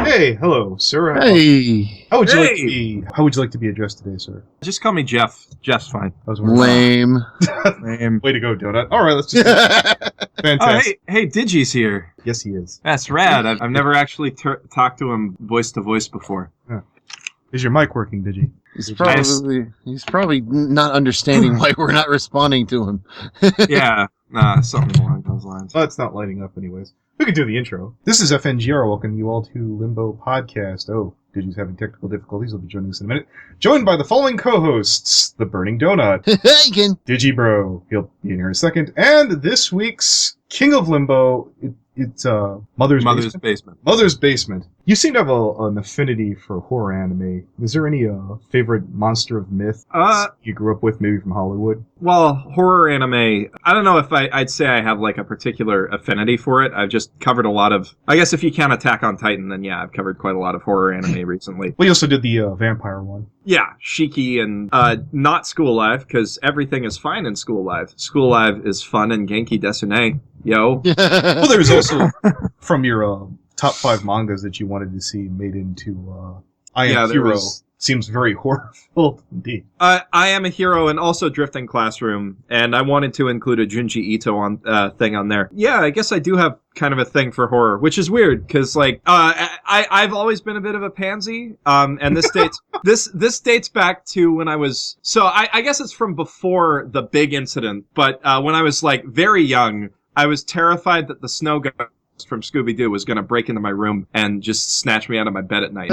Hey, hello, sir. Hey. How would you like to be addressed today, sir? Just call me Jeff. Jeff's fine. Lame. Lame. Way to go, Donut. All right, let's just... Fantastic. Oh, hey, Digi's here. Yes, he is. That's rad. I've never actually talked to him voice to voice before. Yeah. Is your mic working, Digi? He's probably not understanding why we're not responding to him. Yeah, something along those lines. Well, it's not lighting up anyways. We could do the intro. This is FNGR. Welcome you all to LImbo Podcast. Oh, Digi's having technical difficulties. He'll be joining us in a minute. Joined by the following co-hosts, The Burning Donut. Hey, again. Digi Bro. He'll be in here in a second. And this week's King of Limbo, it's Mother's Basement. Mother's Basement. You seem to have an affinity for horror anime. Is there any favorite monster of myth you grew up with, maybe from Hollywood? Well, horror anime, I don't know if I'd say I have like a particular affinity for it. I've just covered a lot of, I guess if you count Attack on Titan, then yeah, I've covered quite a lot of horror anime recently. Well, you also did the vampire one. Yeah, Shiki and not School Live, because everything is fine in School Live. School Live is fun and Genki Desune. Yo. Well, there's also from your top 5 mangas that you wanted to see made into I Am Hero. Seems very horror-filled indeed. I Am a Hero and also Drifting Classroom, and I wanted to include a Junji Ito thing on there. Yeah, I guess I do have kind of a thing for horror, which is weird, because like I've always been a bit of a pansy, and this dates this dates back to when I was, so I guess it's from before the big incident, but when I was like very young, I was terrified that the snow ghost from Scooby-Doo was going to break into my room and just snatch me out of my bed at night.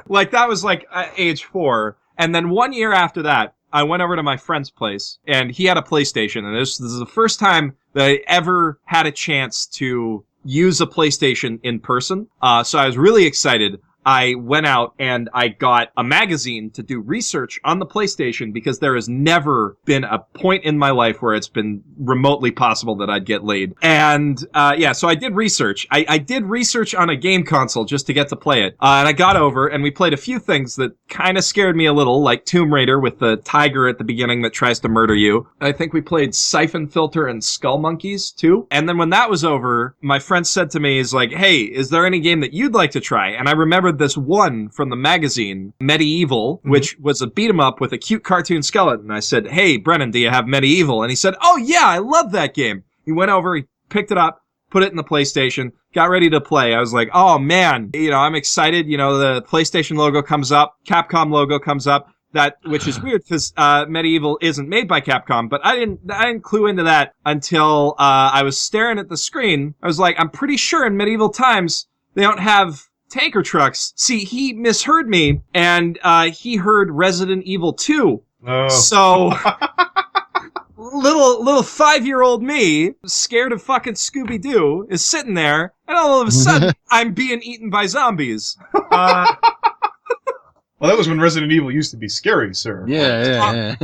Like, that was like age 4. And then 1 year after that, I went over to my friend's place, and he had a PlayStation, and this is the first time that I ever had a chance to use a PlayStation in person. So I was really excited. I went out and I got a magazine to do research on the PlayStation because there has never been a point in my life where it's been remotely possible that I'd get laid. And so I did research. I did research on a game console just to get to play it. And I got over and we played a few things that kind of scared me a little, like Tomb Raider with the tiger at the beginning that tries to murder you. I think we played Siphon Filter and Skull Monkeys too. And then when that was over, my friend said to me, he's like, hey, is there any game that you'd like to try? And I remembered this one from the magazine, Medieval, which was a beat 'em up with a cute cartoon skeleton. I said, hey, Brennan, do you have Medieval? And he said, oh yeah, I love that game. He went over, he picked it up, put it in the PlayStation, got ready to play. I was like, oh man, I'm excited. The PlayStation logo comes up, Capcom logo comes up. Which is weird because Medieval isn't made by Capcom, but I didn't clue into that until I was staring at the screen. I was like, I'm pretty sure in medieval times they don't have tanker trucks. See, he misheard me, and he heard Resident Evil 2. Oh. So, little 5-year-old me, scared of fucking Scooby-Doo, is sitting there, and all of a sudden, I'm being eaten by zombies. Well, that was when Resident Evil used to be scary, sir. Yeah.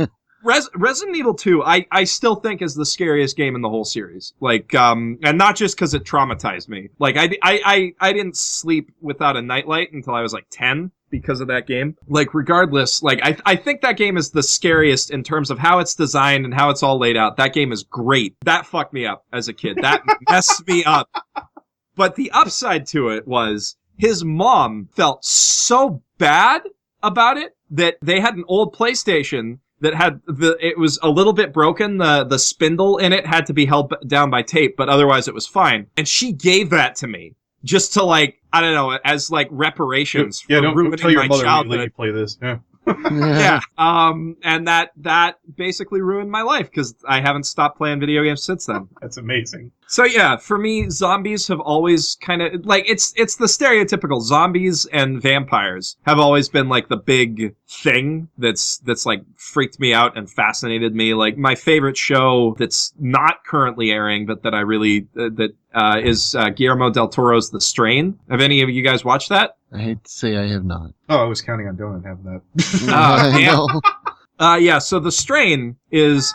Resident Evil 2, I still think is the scariest game in the whole series. Like, and not just because it traumatized me. Like, I didn't sleep without a nightlight until I was like 10 because of that game. Like, regardless, like, I think that game is the scariest in terms of how it's designed and how it's all laid out. That game is great. That fucked me up as a kid. That messed me up. But the upside to it was his mom felt so bad about it that they had an old PlayStation that had it was a little bit broken. The spindle in it had to be held down by tape, but otherwise it was fine. And she gave that to me just to, like, I don't know, as like reparations for ruining tell your my mother childhood. Let you play this. Yeah. Yeah. And that basically ruined my life because I haven't stopped playing video games since then. That's amazing. So yeah, for me, zombies have always kind of, like, it's the stereotypical zombies and vampires have always been like the big thing that's like freaked me out and fascinated me. Like, my favorite show that's not currently airing, but that I really, is Guillermo del Toro's The Strain. Have any of you guys watched that? I hate to say I have not. Oh, I was counting on Donut having that. Yeah, so The Strain is,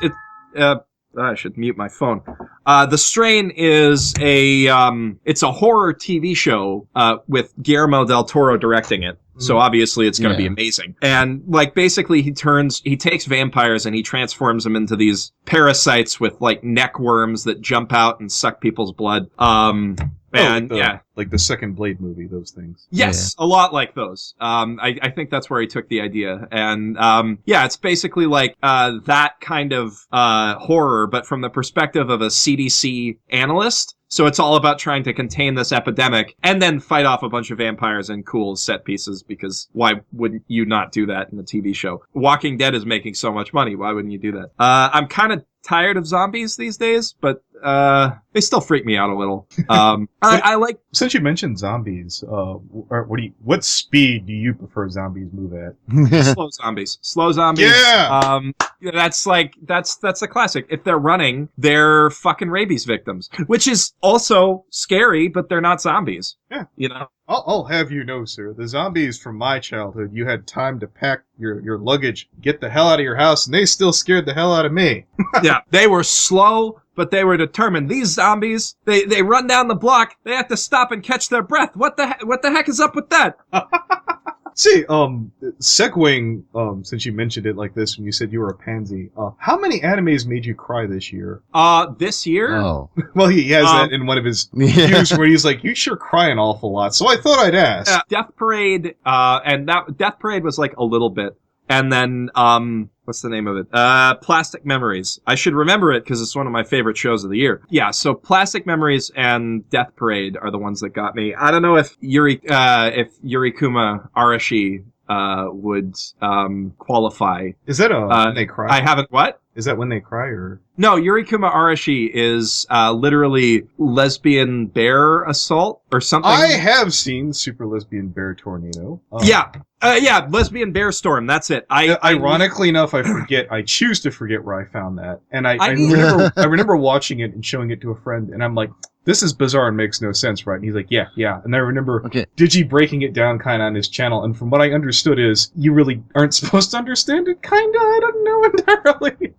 I should mute my phone. The Strain is it's a horror TV show with Guillermo del Toro directing it. So obviously it's going to be amazing. And like basically he takes vampires and he transforms them into these parasites with like neck worms that jump out and suck people's blood. Like the second Blade movie, those things. Yes, a lot like those. I think that's where he took the idea. And it's basically like that kind of horror, but from the perspective of a CDC analyst. So it's all about trying to contain this epidemic and then fight off a bunch of vampires in cool set pieces, because why wouldn't you not do that in a TV show? Walking Dead is making so much money. Why wouldn't you do that? I'm kind of tired of zombies these days, but they still freak me out a little. I like. Since you mentioned zombies, what speed do you prefer zombies move at? Slow zombies. Yeah. That's a classic. If they're running, they're fucking rabies victims, which is also scary, but they're not zombies. Yeah. You know. I'll have you know, sir, the zombies from my childhood, you had time to pack your luggage, get the hell out of your house, and they still scared the hell out of me. Yeah, they were slow, but they were determined. These zombies, they run down the block, they have to stop and catch their breath. What the heck is up with that? See, segueing, since you mentioned it like this when you said you were a pansy, how many animes made you cry this year? This year? Oh. Well, he has that in one of his reviews where he's like, you sure cry an awful lot, so I thought I'd ask. Death Parade, and that Death Parade was like a little bit. And then, what's the name of it? Plastic Memories. I should remember it because it's one of my favorite shows of the year. Yeah, so Plastic Memories and Death Parade are the ones that got me. I don't know if Yuri Kuma Arashi would qualify. Is that when they cry? I haven't. What? Is that when they cry, or? No, Yuri Kuma Arashi is literally lesbian bear assault or something. I have seen Super Lesbian Bear Tornado. Lesbian bear storm. That's it. Ironically enough, I forget. I choose to forget where I found that, and I remember watching it and showing it to a friend, and I'm like, this is bizarre and makes no sense, right? And he's like, yeah. And I remember Digi breaking it down kind of on his channel, and from what I understood is you really aren't supposed to understand it, kind of. I don't know entirely.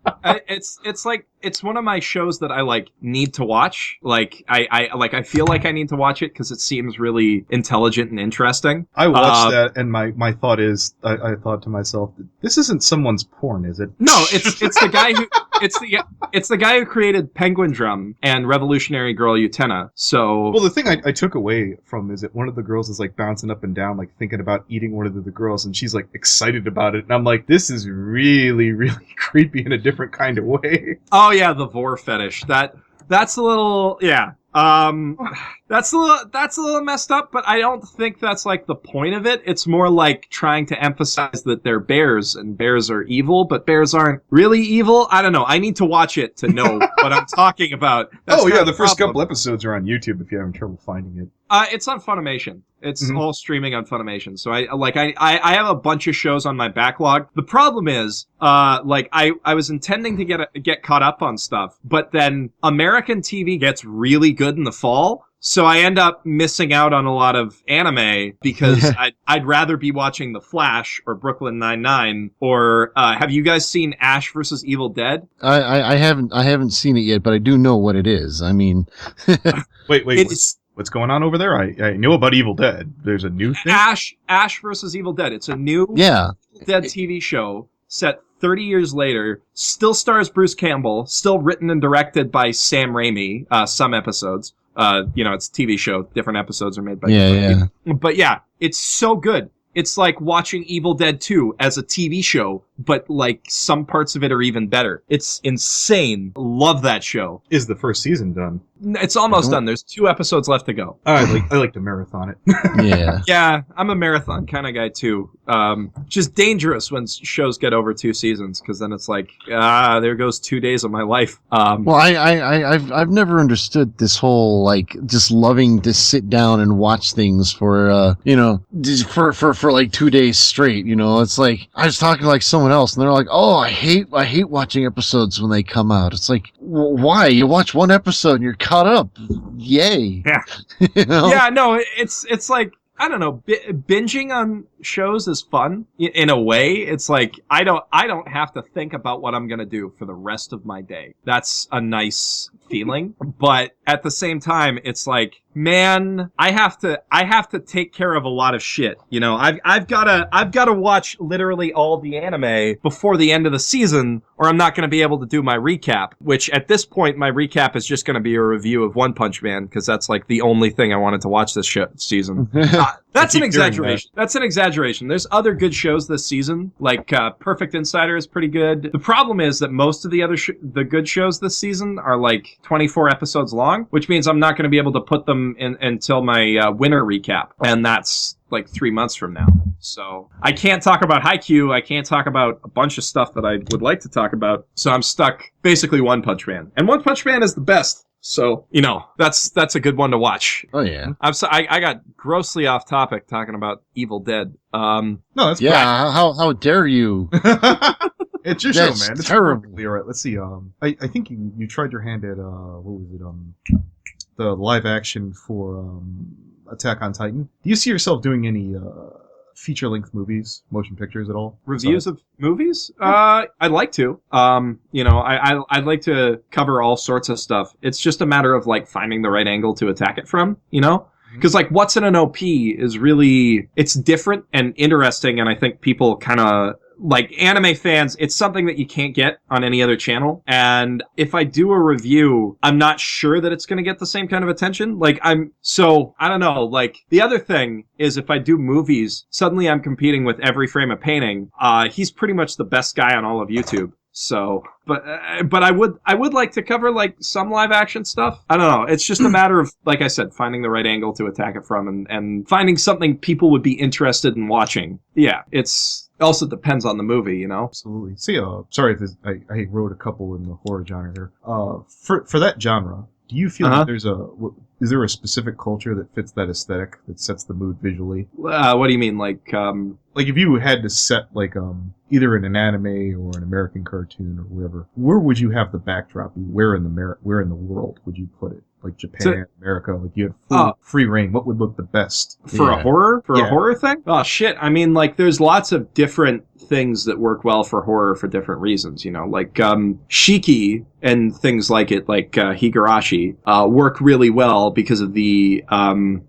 It's one of my shows that I like need to watch. Like I feel like I need to watch it because it seems really intelligent and interesting. I watched that, and my thought is, I thought to myself, this isn't someone's porn, is it? No, it's the guy who it's the guy who created Penguin Drum and Revolutionary Girl Utena. So well, the thing I took away from is that one of the girls is like bouncing up and down, like thinking about eating one of the girls, and she's like excited about it, and I'm like, this is really, really creepy in a different kind of way. Oh yeah, the vor fetish. That's a little that's a little messed up, but I don't think that's like the point of it. It's more like trying to emphasize that they're bears and bears are evil, but bears aren't really evil. I don't know. I need to watch it to know what I'm talking about. That's the first couple episodes are on YouTube if you're having trouble finding it. It's on Funimation. It's all streaming on Funimation. So I have a bunch of shows on my backlog. The problem is, I was intending to get caught up on stuff, but then American TV gets really good in the fall. So I end up missing out on a lot of anime because I'd rather be watching The Flash or Brooklyn Nine-Nine or have you guys seen Ash vs. Evil Dead? I haven't seen it yet, but I do know what it is. I mean, wait. What's going on over there? I know about Evil Dead. There's a new thing? Ash vs. Evil Dead. It's a new Dead TV show set 30 years later. Still stars Bruce Campbell. Still written and directed by Sam Raimi. Some episodes. It's a TV show. Different episodes are made by different people. But yeah, it's so good. It's like watching Evil Dead 2 as a TV show, but like some parts of it are even better. It's insane. Love that show. Is the first season done? It's almost done. There's 2 episodes left to go. I like to marathon it. Yeah. Yeah, I'm a marathon kind of guy too. Just dangerous when shows get over 2 seasons, because then it's like, there goes 2 days of my life. Well, I've never understood this whole like just loving to sit down and watch things for for like 2 days straight. You know, it's like I was talking to like someone else, and they're like, "Oh, I hate watching episodes when they come out." It's like, why? You watch one episode and you're caught up. Yay. Yeah. You know? Yeah, no, it's like, I don't know, binging on shows is fun in a way. It's like I don't have to think about what I'm going to do for the rest of my day. That's a nice feeling. But at the same time, it's like, man, I have to take care of a lot of shit. You know, I've gotta watch literally all the anime before the end of the season, or I'm not gonna be able to do my recap, which at this point, my recap is just gonna be a review of One Punch Man, because that's like the only thing I wanted to watch this season. That's an exaggeration. That's an exaggeration. There's other good shows this season, like Perfect Insider is pretty good. The problem is that most of the other the good shows this season are like 24 episodes long, which means I'm not going to be able to put them in until my winter recap, and that's like 3 months from now. So I can't talk about Haikyuu. I can't talk about a bunch of stuff that I would like to talk about. So I'm stuck basically One Punch Man, and One Punch Man is the best. So, you know, that's a good one to watch. Oh, yeah. I got grossly off topic talking about Evil Dead. No, that's yeah. How dare you? It's your show, That's man. It's terrible. All right, let's see. I think you tried your hand at what was it? The live action for Attack on Titan. Do you see yourself doing any feature-length movies, motion pictures at all? Reviews of movies? I'd like to. You know, I'd like to cover all sorts of stuff. It's just a matter of like finding the right angle to attack it from, you know? Because like What's in an OP is really, it's different and interesting, and I think people kind of, like anime fans, it's something that you can't get on any other channel. And if I do a review, I'm not sure that it's going to get the same kind of attention. Like I don't know. Like the other thing is if I do movies, suddenly I'm competing with Every Frame of Painting. He's pretty much the best guy on all of YouTube. So, but I would like to cover like some live action stuff. I don't know. It's just a matter of, like I said, finding the right angle to attack it from and finding something people would be interested in watching. Yeah, it's also depends on the movie, you know? Absolutely. See, sorry if I wrote a couple in the horror genre there. For that genre, do you feel that is there a specific culture that fits that aesthetic, that sets the mood visually? What do you mean? Like if you had to set like either in an anime or an American cartoon or wherever, where would you have the backdrop be? Where in the world would you put it? Like Japan, America, like you had free reign. What would look the best for a horror? A horror thing? Oh shit! I mean, like there's lots of different things that work well for horror for different reasons. You know, like Shiki and things like it, like Higurashi, work really well because of the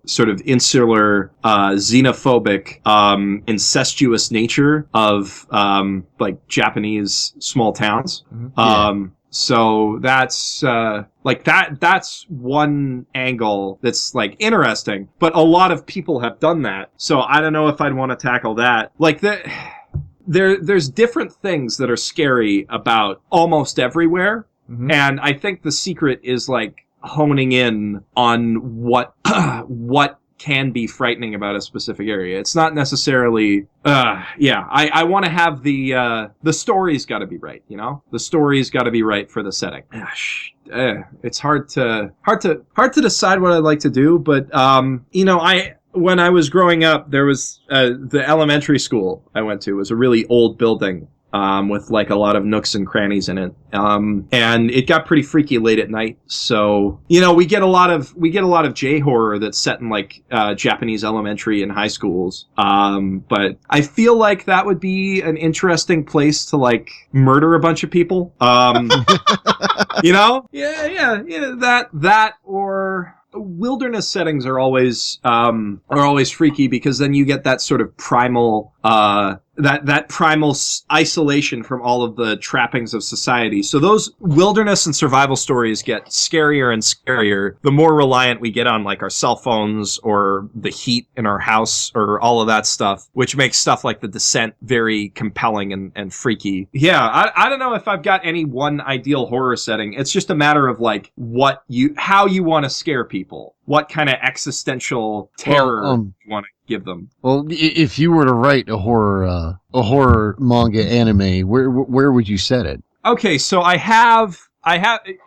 sort of insular, xenophobic, incestuous nature of like Japanese small towns. So that's that's one angle that's like interesting, but a lot of people have done that. So I don't know if I'd want to tackle that. Like there's different things that are scary about almost everywhere. And I think the secret is like honing in on what can be frightening about a specific area. It's not necessarily I want to have the story's got to be right, you know? The story's got to be right for the setting. It's hard to decide what I'd like to do, but you know, when I was growing up, there was the elementary school I went to was a really old building with like a lot of nooks and crannies in it. And it got pretty freaky late at night. So, you know, we get a lot of J horror that's set in like Japanese elementary and high schools. But I feel like that would be an interesting place to like murder a bunch of people. You know? Yeah, that or wilderness settings are always freaky because then you get that sort of primal that primal isolation from all of the trappings of society. So those wilderness and survival stories get scarier and scarier the more reliant we get on like our cell phones or the heat in our house or all of that stuff, which makes stuff like The Descent very compelling and freaky. Yeah, I don't know if I've got any one ideal horror setting. It's just a matter of like how you want to scare people. What kind of existential terror you want to give them. Well, if you were to write a horror manga anime, where would you set it? Okay, so I have.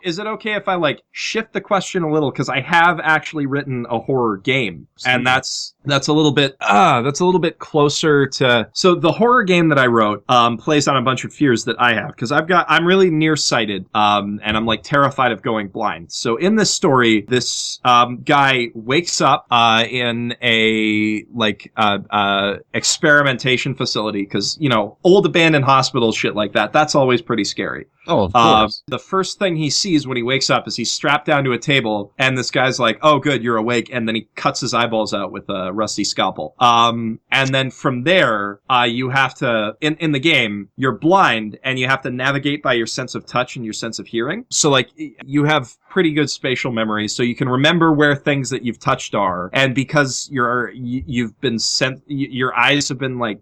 Is it okay if I like shift the question a little? Because I have actually written a horror game, and that's that's a little bit closer to. So the horror game that I wrote plays on a bunch of fears that I have, because I'm really nearsighted, and I'm like terrified of going blind. So in this story, this guy wakes up in a experimentation facility, because old abandoned hospitals, shit like that. That's always pretty scary. Oh, of course. The first thing he sees when he wakes up is he's strapped down to a table, and this guy's like, "Oh, good, you're awake," and then he cuts his eyeballs out with a rusty scalpel. And then from there, you have to, in the game, you're blind, and you have to navigate by your sense of touch and your sense of hearing. So, like, you have pretty good spatial memory, so you can remember where things that you've touched are, and because you've been sent, your eyes have been like,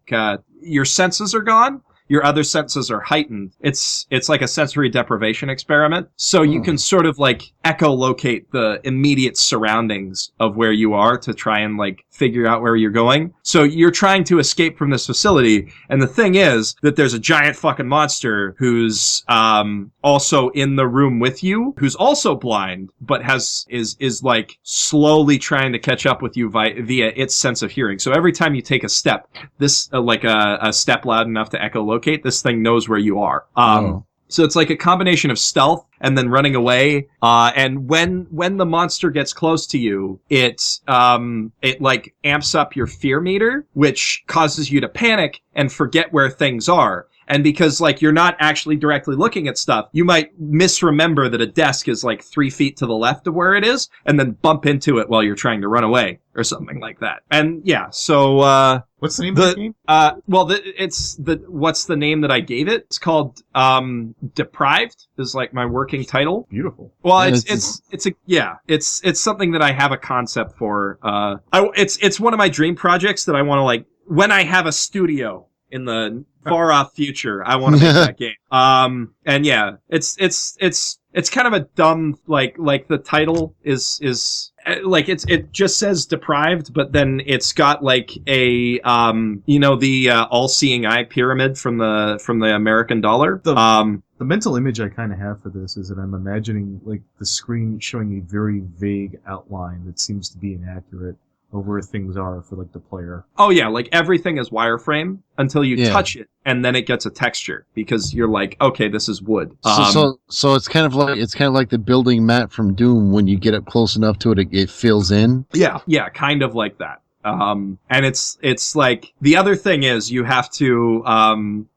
your senses are gone. Your other senses are heightened. It's like a sensory deprivation experiment. So you can sort of like echolocate the immediate surroundings of where you are to try and like figure out where you're going. So you're trying to escape from this facility. And the thing is that there's a giant fucking monster who's also in the room with you, who's also blind, but is like slowly trying to catch up with you via its sense of hearing. So every time you take a step, this like a step loud enough to echolocate, this thing knows where you are. So it's like a combination of stealth and then running away. And when the monster gets close to you, it like amps up your fear meter, which causes you to panic and forget where things are. And because, like, you're not actually directly looking at stuff, you might misremember that a desk is, like, 3 feet to the left of where it is, and then bump into it while you're trying to run away, or something like that. And, yeah, so, what's the name of the game? What's the name that I gave it? It's called, Deprived, is, like, my working title. Beautiful. Well, it's something that I have a concept for. It's one of my dream projects that I want to, like, when I have a studio in the far off future, I want to make that game. And yeah, it's kind of a dumb, like the title is like it just says Deprived, but then it's got like a the all-seeing eye pyramid from the American dollar. The mental image I kind of have for this is that I'm imagining like the screen showing a very vague outline that seems to be inaccurate of where things are for like the player. Oh yeah, like everything is wireframe until you touch it, and then it gets a texture because you're like, okay, this is wood. So it's kind of like the building map from Doom. When you get up close enough to it, it fills in. Yeah, kind of like that. And it's like the other thing is you have to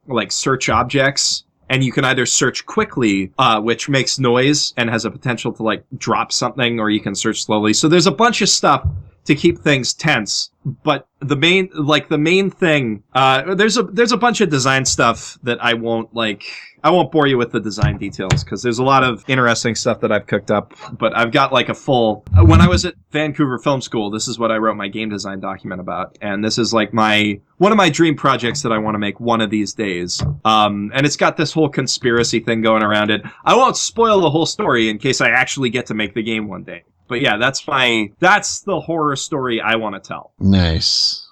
like search objects. And you can either search quickly, which makes noise and has a potential to like drop something, or you can search slowly. So there's a bunch of stuff to keep things tense. But the main thing, there's a bunch of design stuff that I won't bore you with the design details, because there's a lot of interesting stuff that I've cooked up. But I've got like when I was at Vancouver Film School, this is what I wrote my game design document about. And this is like one of my dream projects that I want to make one of these days. And it's got this whole conspiracy thing going around it. I won't spoil the whole story in case I actually get to make the game one day. But yeah, that's the horror story I want to tell. Nice.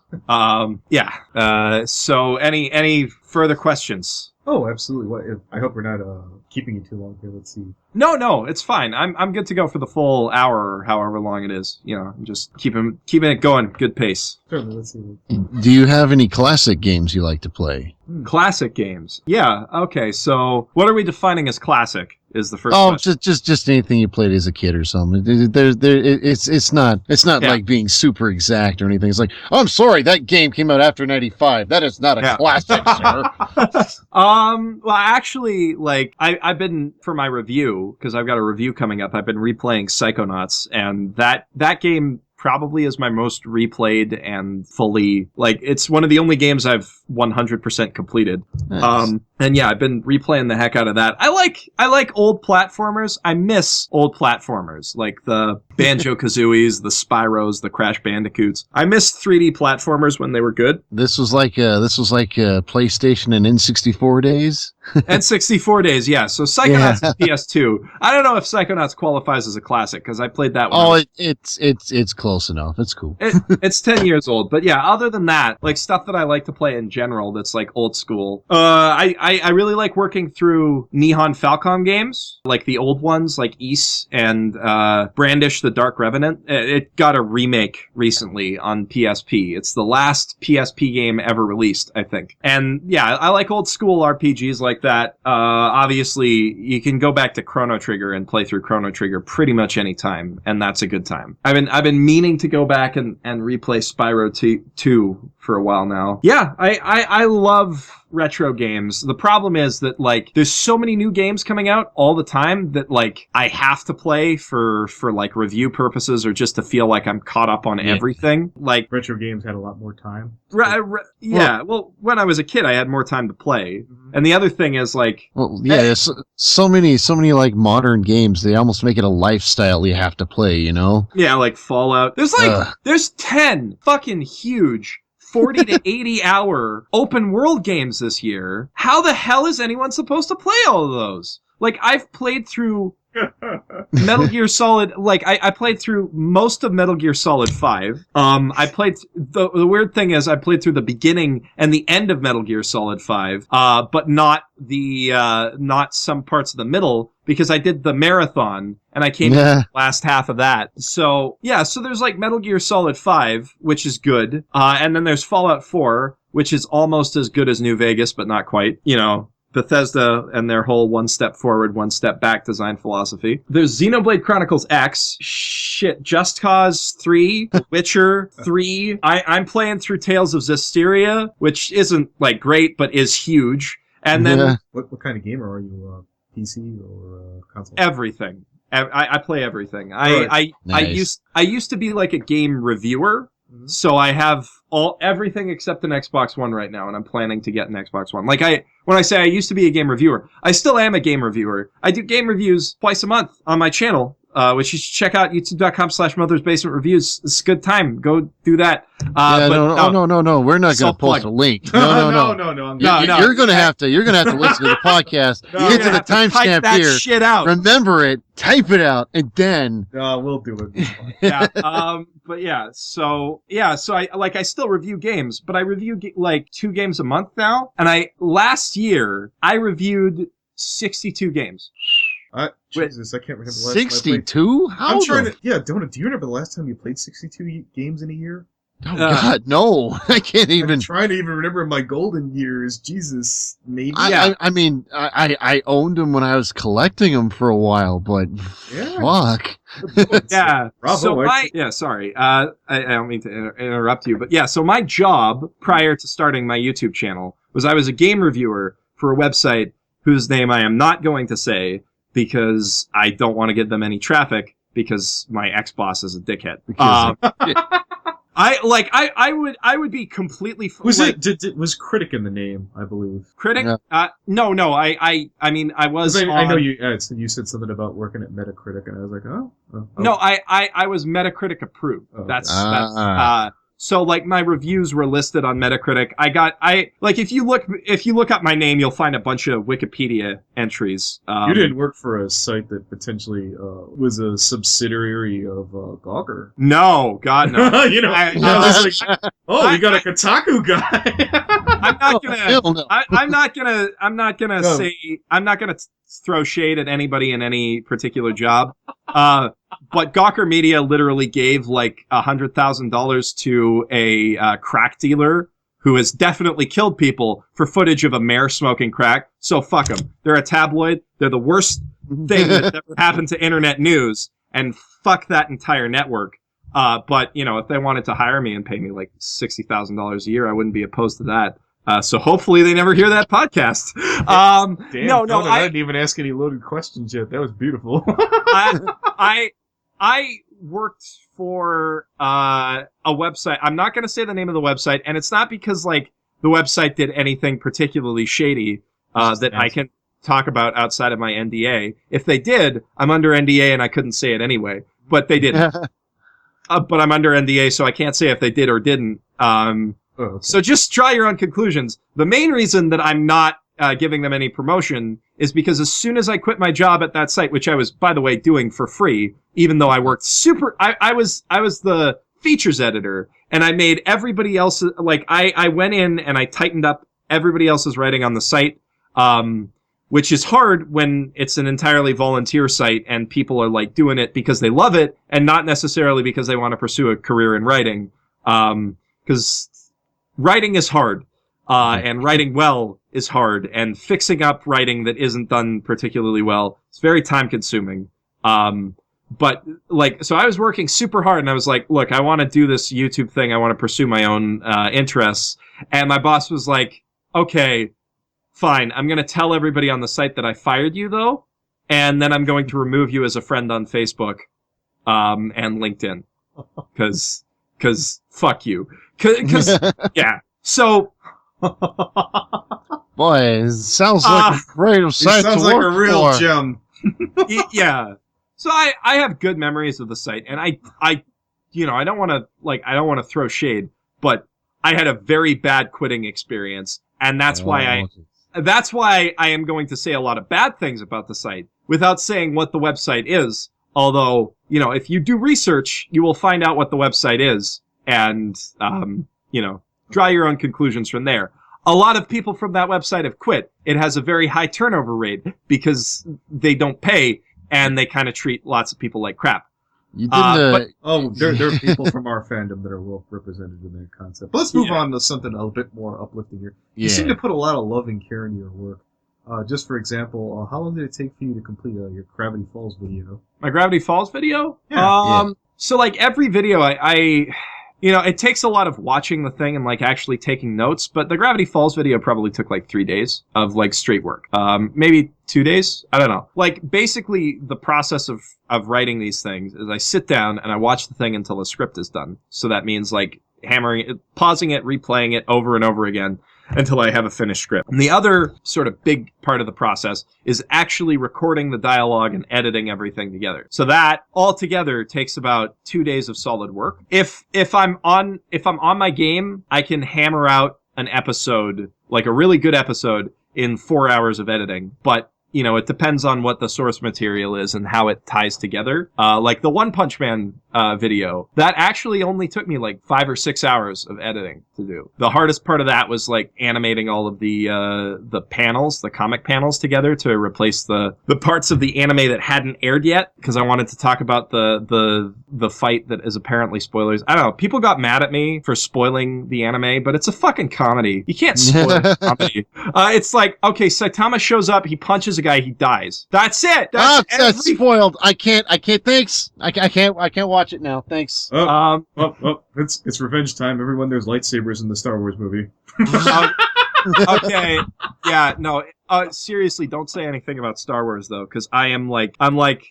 So any further questions? Oh, absolutely. I hope we're not keeping you too long here. Let's see. No, it's fine. I'm good to go for the full hour or however long it is. Just keeping it going, good pace. Certainly, let's see. Do you have any classic games you like to play? Classic games. Yeah. Okay. So, what are we defining as classic? Is the first question. just anything you played as a kid or something. It's not like being super exact or anything. It's like, oh, I'm sorry, that game came out after 95. That is not a classic, sir. Well, actually, like I've been, for my review, because I've got a review coming up, I've been replaying Psychonauts, and that game probably is my most replayed and fully, like, it's one of the only games I've 100% completed. Nice. And yeah, I've been replaying the heck out of that. I like old platformers. I miss old platformers, like the Banjo-Kazooies, the Spyros, the Crash Bandicoots. I miss 3D platformers when they were good. This was like PlayStation and N64 days. N64 days, yeah. So Psychonauts is PS2. I don't know if Psychonauts qualifies as a classic because I played that one. It's close enough. It's cool. It's 10 years old, but yeah. Other than that, like stuff that I like to play in general, that's like old school. I I really like working through Nihon Falcom games, like the old ones, like Ys and Brandish the Dark Revenant. It got a remake recently on PSP. It's the last PSP game ever released, I think. And yeah, I like old school RPGs like that. Obviously, you can go back to Chrono Trigger and play through Chrono Trigger pretty much any time, and that's a good time. I've been meaning to go back and replay Spyro 2 for a while now. Yeah, I love retro games. The problem is that, like, there's so many new games coming out all the time that, like, I have to play for like review purposes or just to feel like I'm caught up on everything. Like, retro games had a lot more time. Well, when I was a kid, I had more time to play. And the other thing is, like, there's so many like modern games. They almost make it a lifestyle you have to play, you know? Yeah, like Fallout. There's 10 fucking huge 40 to 80 hour open world games this year. How the hell is anyone supposed to play all of those? Like, I've played through Metal Gear Solid, like, I played through most of Metal Gear Solid 5. I played, the weird thing is I played through the beginning and the end of Metal Gear Solid 5, but not some parts of the middle, because I did the marathon and I came to the last half of that. So, yeah, so there's like Metal Gear Solid 5, which is good. And then there's Fallout 4, which is almost as good as New Vegas, but not quite, you know. Bethesda and their whole one step forward, one step back design philosophy. There's Xenoblade Chronicles X, Just Cause 3, Witcher 3. I'm playing through Tales of Zestiria, which isn't, like, great, but is huge. And then... What kind of gamer are you? PC or console? Everything. I play everything. I used to be, like, a game reviewer. So I have everything except an Xbox One right now, and I'm planning to get an Xbox One. Like, when I say I used to be a game reviewer, I still am a game reviewer. I do game reviews twice a month on my channel, which you should check out, youtube.com/mothersbasementreviews. It's a good time. Go do that. No. We're not going to post a link. No. You're going to have to listen to the podcast. Get to the timestamp here. Shit out. Remember it. Type it out, and then we'll do it. Yeah. But yeah. So I still review games, but I review like 2 games a month now. And last year I reviewed 62 games. Jesus, I can't remember the last 62? How? Do you remember the last time you played 62 games in a year? Oh, God, no. I can't even... I'm trying to even remember my golden years. Jesus, maybe. I mean, I owned them when I was collecting them for a while, but fuck. Yeah. Bravo. Sorry. I don't mean to interrupt you, but yeah, so my job prior to starting my YouTube channel was I was a game reviewer for a website whose name I am not going to say because I don't want to give them any traffic because my ex-boss is a dickhead. I would be completely... Was Critic in the name, I believe? Critic? Yeah. No. I mean, I was I know you said something about working at Metacritic, and I was like, oh. No, I was Metacritic approved. Oh, that's so, like, my reviews were listed on Metacritic. If you look up my name, you'll find a bunch of Wikipedia entries. You didn't work for a site that potentially was a subsidiary of Gawker. No, God, no. I was like, we got a Kotaku guy. I'm not gonna throw shade at anybody in any particular job. But Gawker Media literally gave like $100,000 to a crack dealer who has definitely killed people for footage of a mayor smoking crack. So fuck them. They're a tabloid. They're the worst thing that's ever happened to internet news. And fuck that entire network. But, if they wanted to hire me and pay me like $60,000 a year, I wouldn't be opposed to that. So hopefully they never hear that podcast. Damn, I didn't even ask any loaded questions yet. That was beautiful. I worked for a website. I'm not going to say the name of the website, and it's not because like the website did anything particularly shady that I can talk about outside of my NDA. If they did, I'm under NDA and I couldn't say it anyway. But they didn't. But I'm under NDA, so I can't say if they did or didn't. Okay. So just draw your own conclusions. The main reason that I'm not giving them any promotion is because as soon as I quit my job at that site, which I was, by the way, doing for free, even though I worked I was the features editor, and I made everybody else, like, I went in and I tightened up everybody else's writing on the site. which is hard when it's an entirely volunteer site and people are like doing it because they love it and not necessarily because they want to pursue a career in writing. Because writing is hard, and writing well is hard, and fixing up writing that isn't done particularly well is very time consuming. But like, so I was working super hard and I was like, look, I want to do this YouTube thing. I want to pursue my own interests. And my boss was like, okay, fine. I'm going to tell everybody on the site that I fired you though. And then I'm going to remove you as a friend on Facebook, and LinkedIn. Cause fuck you. Cause yeah. So. Boy, it sounds like a great site to work for. Sounds like a real gem. Yeah. So I have good memories of the site, and I don't want to throw shade, but I had a very bad quitting experience, and that's why I am going to say a lot of bad things about the site without saying what the website is. Although, if you do research, you will find out what the website is, and draw your own conclusions from there. A lot of people from that website have quit. It has a very high turnover rate because they don't pay. And they kind of treat lots of people like crap. You didn't. There are people from our fandom that are well represented in that concept. But let's move on to something a bit more uplifting here. You seem to put a lot of love and care into your work. Just for example, how long did it take for you to complete your Gravity Falls video? My Gravity Falls video? Yeah. So like every video, I it takes a lot of watching the thing and like actually taking notes, but the Gravity Falls video probably took like 3 days of like straight work. Maybe 2 days? I don't know. Like basically the process of writing these things is I sit down and I watch the thing until the script is done. So that means like hammering it, pausing it, replaying it over and over again until I have a finished script. And the other sort of big part of the process is actually recording the dialogue and editing everything together. So that all together takes about 2 days of solid work. If I'm on my game, I can hammer out an episode, like a really good episode, in 4 hours of editing. But it depends on what the source material is and how it ties together. Like the One Punch Man video, that actually only took me like 5 or 6 hours of editing to do. The hardest part of that was like animating all of the panels, the comic panels together to replace the parts of the anime that hadn't aired yet, because I wanted to talk about the fight that is apparently spoilers. I don't know. People got mad at me for spoiling the anime, but it's a fucking comedy. You can't spoil a comedy. It's like, okay, Saitama shows up, he punches a guy, he dies. That's it. That's spoiled. I can't. Thanks. I can't watch it now. Thanks. It's revenge time. Everyone, there's lightsabers in the Star Wars movie. Okay. Yeah. No. Seriously, don't say anything about Star Wars though, because I'm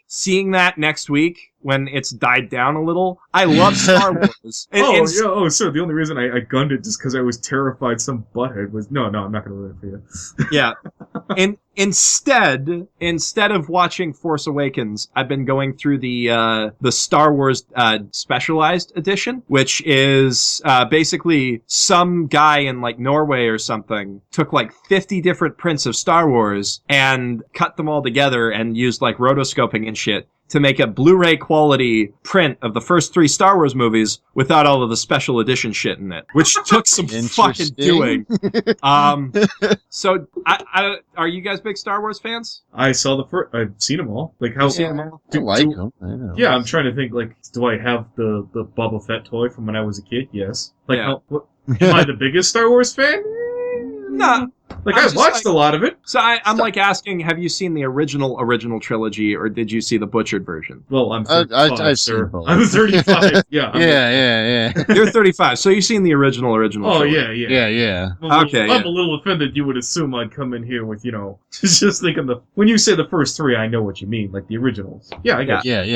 seeing that next week when it's died down a little. I love Star Wars. So the only reason I gunned it just because I was terrified some butthead was no, I'm not gonna ruin it for you. Yeah. And instead of watching Force Awakens, I've been going through the Star Wars specialized edition, which is basically some guy in like Norway or something took like 50 different prints of Star Wars and cut them all together and used like rotoscoping and shit to make a Blu-ray quality print of the first 3 Star Wars movies without all of the special edition shit in it, which took some fucking doing. So, are you guys big Star Wars fans? I saw the first. I've seen them all. Like how? Seen them all? I like them. I know. Yeah, I'm trying to think. Like, do I have the Boba Fett toy from when I was a kid? Yes. Like, am I the biggest Star Wars fan? No. Like, I watched a lot of it. So I'm like asking, have you seen the original trilogy, or did you see the butchered version? Well, I'm 35, I've sir. seen both. I'm 35. Yeah. Yeah. You're 35, so you've seen the original Oh, trilogy. Yeah. I'm a little offended you would assume I'd come in here with, just thinking when you say the first 3, I know what you mean, like the originals. Yeah, I get it.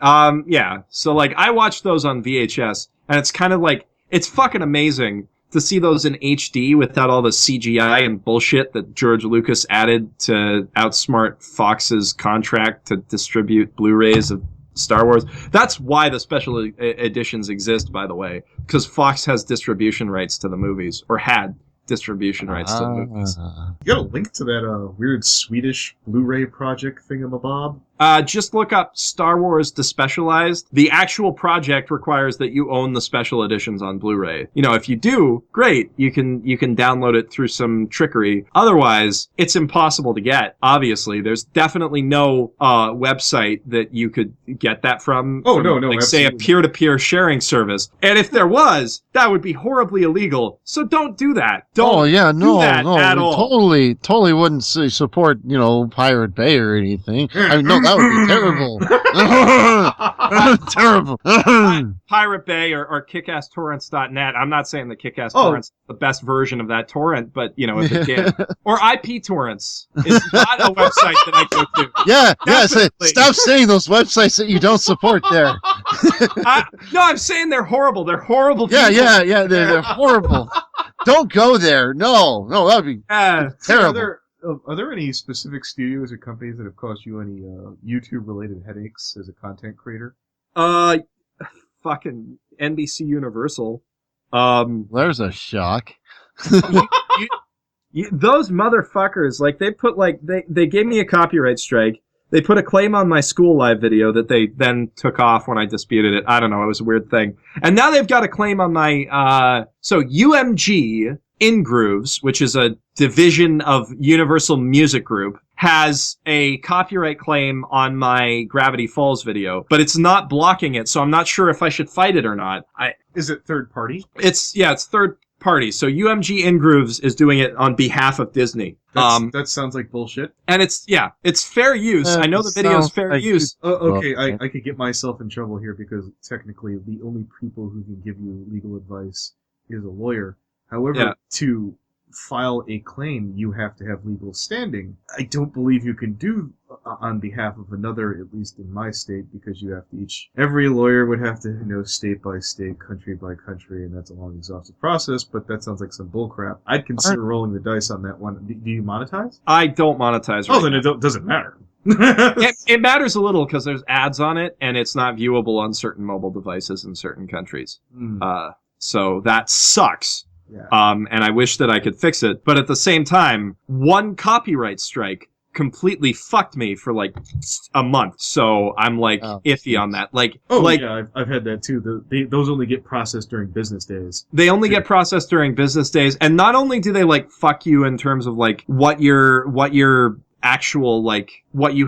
Yeah. So, like, I watched those on VHS, and it's kind of like, it's fucking amazing to see those in HD without all the CGI and bullshit that George Lucas added to outsmart Fox's contract to distribute Blu-rays of Star Wars. That's why the special editions exist, by the way, because Fox has distribution rights to the movies, or had distribution rights to the movies. You got a link to that weird Swedish Blu-ray project thingamabob? Just look up Star Wars Despecialized. The actual project requires that you own the special editions on Blu-ray. You know, if you do, great. You can download it through some trickery. Otherwise, it's impossible to get. Obviously, there's definitely no website that you could get that from. Oh, from, no, like, absolutely. say a peer-to-peer sharing service. And if there was, that would be horribly illegal. So don't do that. Don't do that at all. Totally wouldn't say support, Pirate Bay or anything. I mean, no, that would be terrible. Terrible. Pirate Bay or kickasstorrents.net. I'm not saying that Kickass Torrents is the best version of that torrent, but, if it did. Or IP Torrents is not a website that I go to. Yeah. Stop saying those websites that you don't support there. No, I'm saying they're horrible. They're horrible people. Yeah. They're horrible. Don't go there. No, that would be terrible. Are there any specific studios or companies that have caused you any YouTube-related headaches as a content creator? Fucking NBC Universal. There's a shock. Those motherfuckers, like, they put, like, they gave me a copyright strike. They put a claim on my school live video that they then took off when I disputed it. I don't know. It was a weird thing. And now they've got a claim on my, so UMG Ingrooves, which is a division of Universal Music Group, has a copyright claim on my Gravity Falls video, but it's not blocking it, so I'm not sure if I should fight it or not. Is it third party? It's third party. So UMG Ingrooves is doing it on behalf of Disney. That sounds like bullshit. And it's fair use. I know the video is fair use. Okay, I could get myself in trouble here because technically the only people who can give you legal advice is a lawyer. However, to file a claim, you have to have legal standing. I don't believe you can do on behalf of another, at least in my state, because you have to every lawyer would have to, state by state, country by country, and that's a long, exhaustive process, but that sounds like some bullcrap. I'd consider rolling the dice on that one. Do you monetize? I don't monetize right then it doesn't matter. It matters a little because there's ads on it, and it's not viewable on certain mobile devices in certain countries. So that sucks. Yeah. And I wish that I could fix it. But at the same time, one copyright strike completely fucked me for like a month. So I'm like iffy on that. I've had that too. Those only get processed during business days. They only get processed during business days. And not only do they like fuck you in terms of like what your actual like what you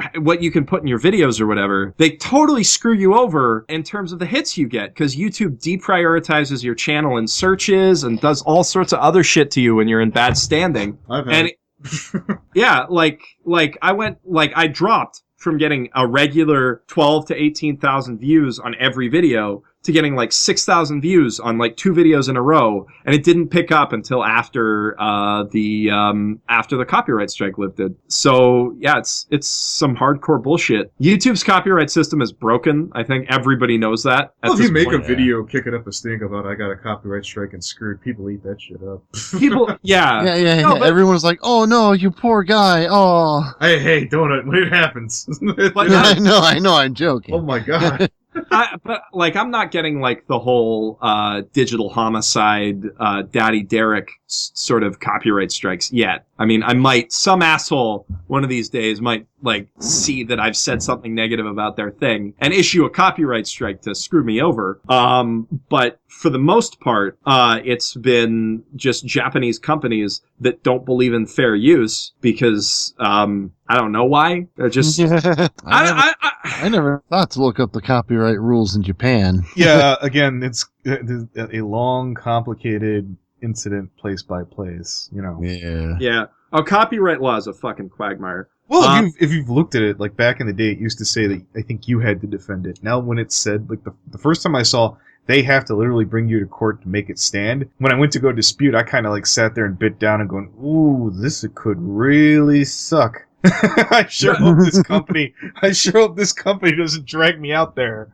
can put in your videos or whatever, they totally screw you over in terms of the hits you get because YouTube deprioritizes your channel in searches and does all sorts of other shit to you when you're in bad standing. I dropped from getting a regular 12 to 18,000 views on every video to getting like 6,000 views on like 2 videos in a row, and it didn't pick up until after the copyright strike lifted. So yeah, it's some hardcore bullshit. YouTube's copyright system is broken. I think everybody knows that. Well, if you make a video kicking up a stink about I got a copyright strike and screwed, people eat that shit up. People, yeah. No, everyone's like, "Oh no, you poor guy." Oh, hey, donut. When it happens, but I know, I'm joking. Oh my god. But like, I'm not getting like the whole digital homicide, Daddy Derek sort of copyright strikes yet. I mean, some asshole one of these days might like see that I've said something negative about their thing and issue a copyright strike to screw me over. But for the most part, it's been just Japanese companies that don't believe in fair use because, I don't know why. They're just, I never thought to look up the copyright rules in Japan. Yeah, again, it's a long, complicated incident place by place, Yeah. Oh, copyright law is a fucking quagmire. Well, if you've looked at it, like back in the day, it used to say that I think you had to defend it. Now, when it's said, like the first time I saw they have to literally bring you to court to make it stand. When I went to go dispute, I kind of like sat there and bit down and going, "Ooh, this could really suck." I sure hope this company doesn't drag me out there.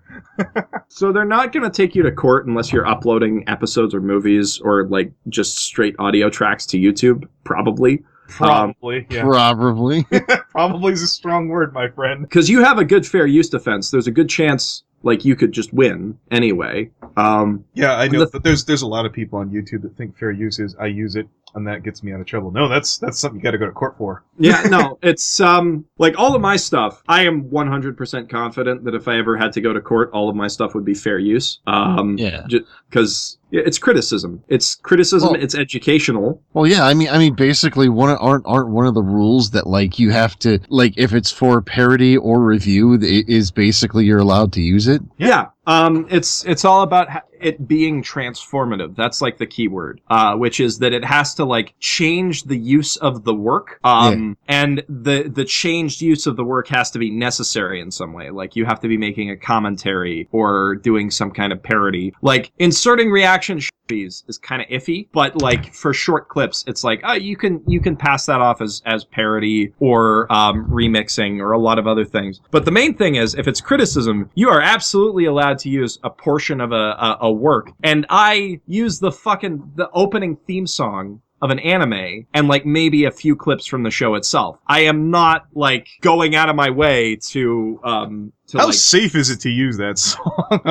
So they're not going to take you to court unless you're uploading episodes or movies or like just straight audio tracks to YouTube, probably. Probably. Probably is a strong word, my friend. Because you have a good fair use defense. There's a good chance like you could just win anyway. Yeah, I know, but there's a lot of people on YouTube that think fair use is I use it, and that gets me out of trouble. No, that's something you got to go to court for. Yeah, no, it's like all of my stuff. I am 100% confident that if I ever had to go to court, all of my stuff would be fair use. Because it's criticism. It's criticism. It's educational. Well, yeah. I mean, basically, aren't one of the rules that like you have to like if it's for parody or review, is basically you're allowed to use it. Yeah. It's all about it being transformative. That's like the key word, which is that it has to like change the use of the work. And the changed use of the work has to be necessary in some way. Like you have to be making a commentary or doing some kind of parody. Like inserting reaction is kind of iffy, but like for short clips, it's like, you can pass that off as parody or remixing or a lot of other things. But the main thing is, if it's criticism, you are absolutely allowed to use a portion of a work. And I use the opening theme song of an anime and like maybe a few clips from the show itself. I am not like going out of my way to how safe is it to use that song?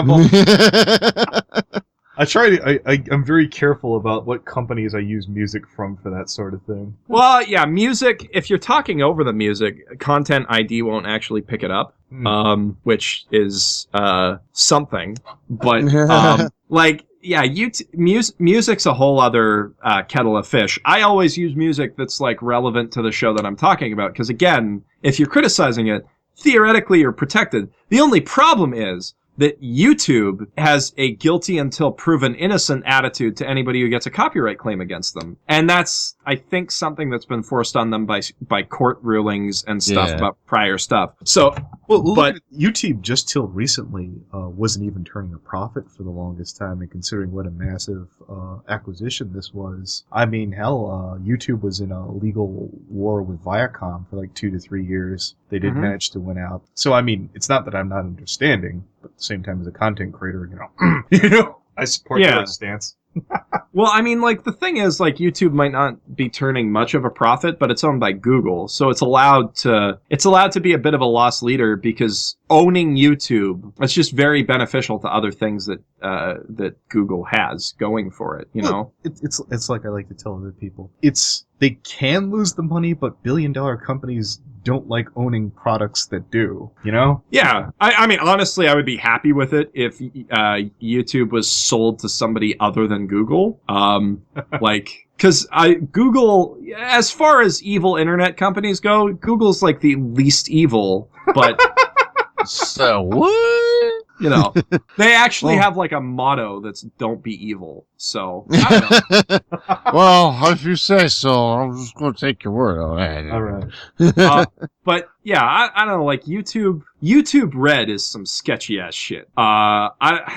I'm very careful about what companies I use music from for that sort of thing. Well, yeah, music, if you're talking over the music, Content ID won't actually pick it up, which is something. But, like, yeah, music's a whole other kettle of fish. I always use music that's, like, relevant to the show that I'm talking about, because, again, if you're criticizing it, theoretically you're protected. The only problem is that YouTube has a guilty until proven innocent attitude to anybody who gets a copyright claim against them. And that's, I think, something that's been forced on them by court rulings and stuff about prior stuff. So, but YouTube just till recently wasn't even turning a profit for the longest time, and considering what a massive acquisition this was. I mean, hell, YouTube was in a legal war with Viacom for like 2 to 3 years. They did manage to win out. So, I mean, it's not that I'm not understanding, but at the same time, as a content creator, I support that stance. Well, I mean, like, the thing is, like, YouTube might not be turning much of a profit, but it's owned by Google, so it's allowed to be a bit of a loss leader, because owning YouTube, it's just very beneficial to other things that Google has going for it, you know? It's like I like to tell other people. They can lose the money, but billion-dollar companies don't like owning products that do, you know? Yeah. I mean, honestly, I would be happy with it if YouTube was sold to somebody other than Google. Because Google, as far as evil internet companies go, Google's like the least evil, but... So what? You know, they actually have like a motto that's "Don't be evil." So, I don't know. Well, if you say so, I'm just going to take your word on that. All right. But yeah, I don't know. Like YouTube Red is some sketchy ass shit.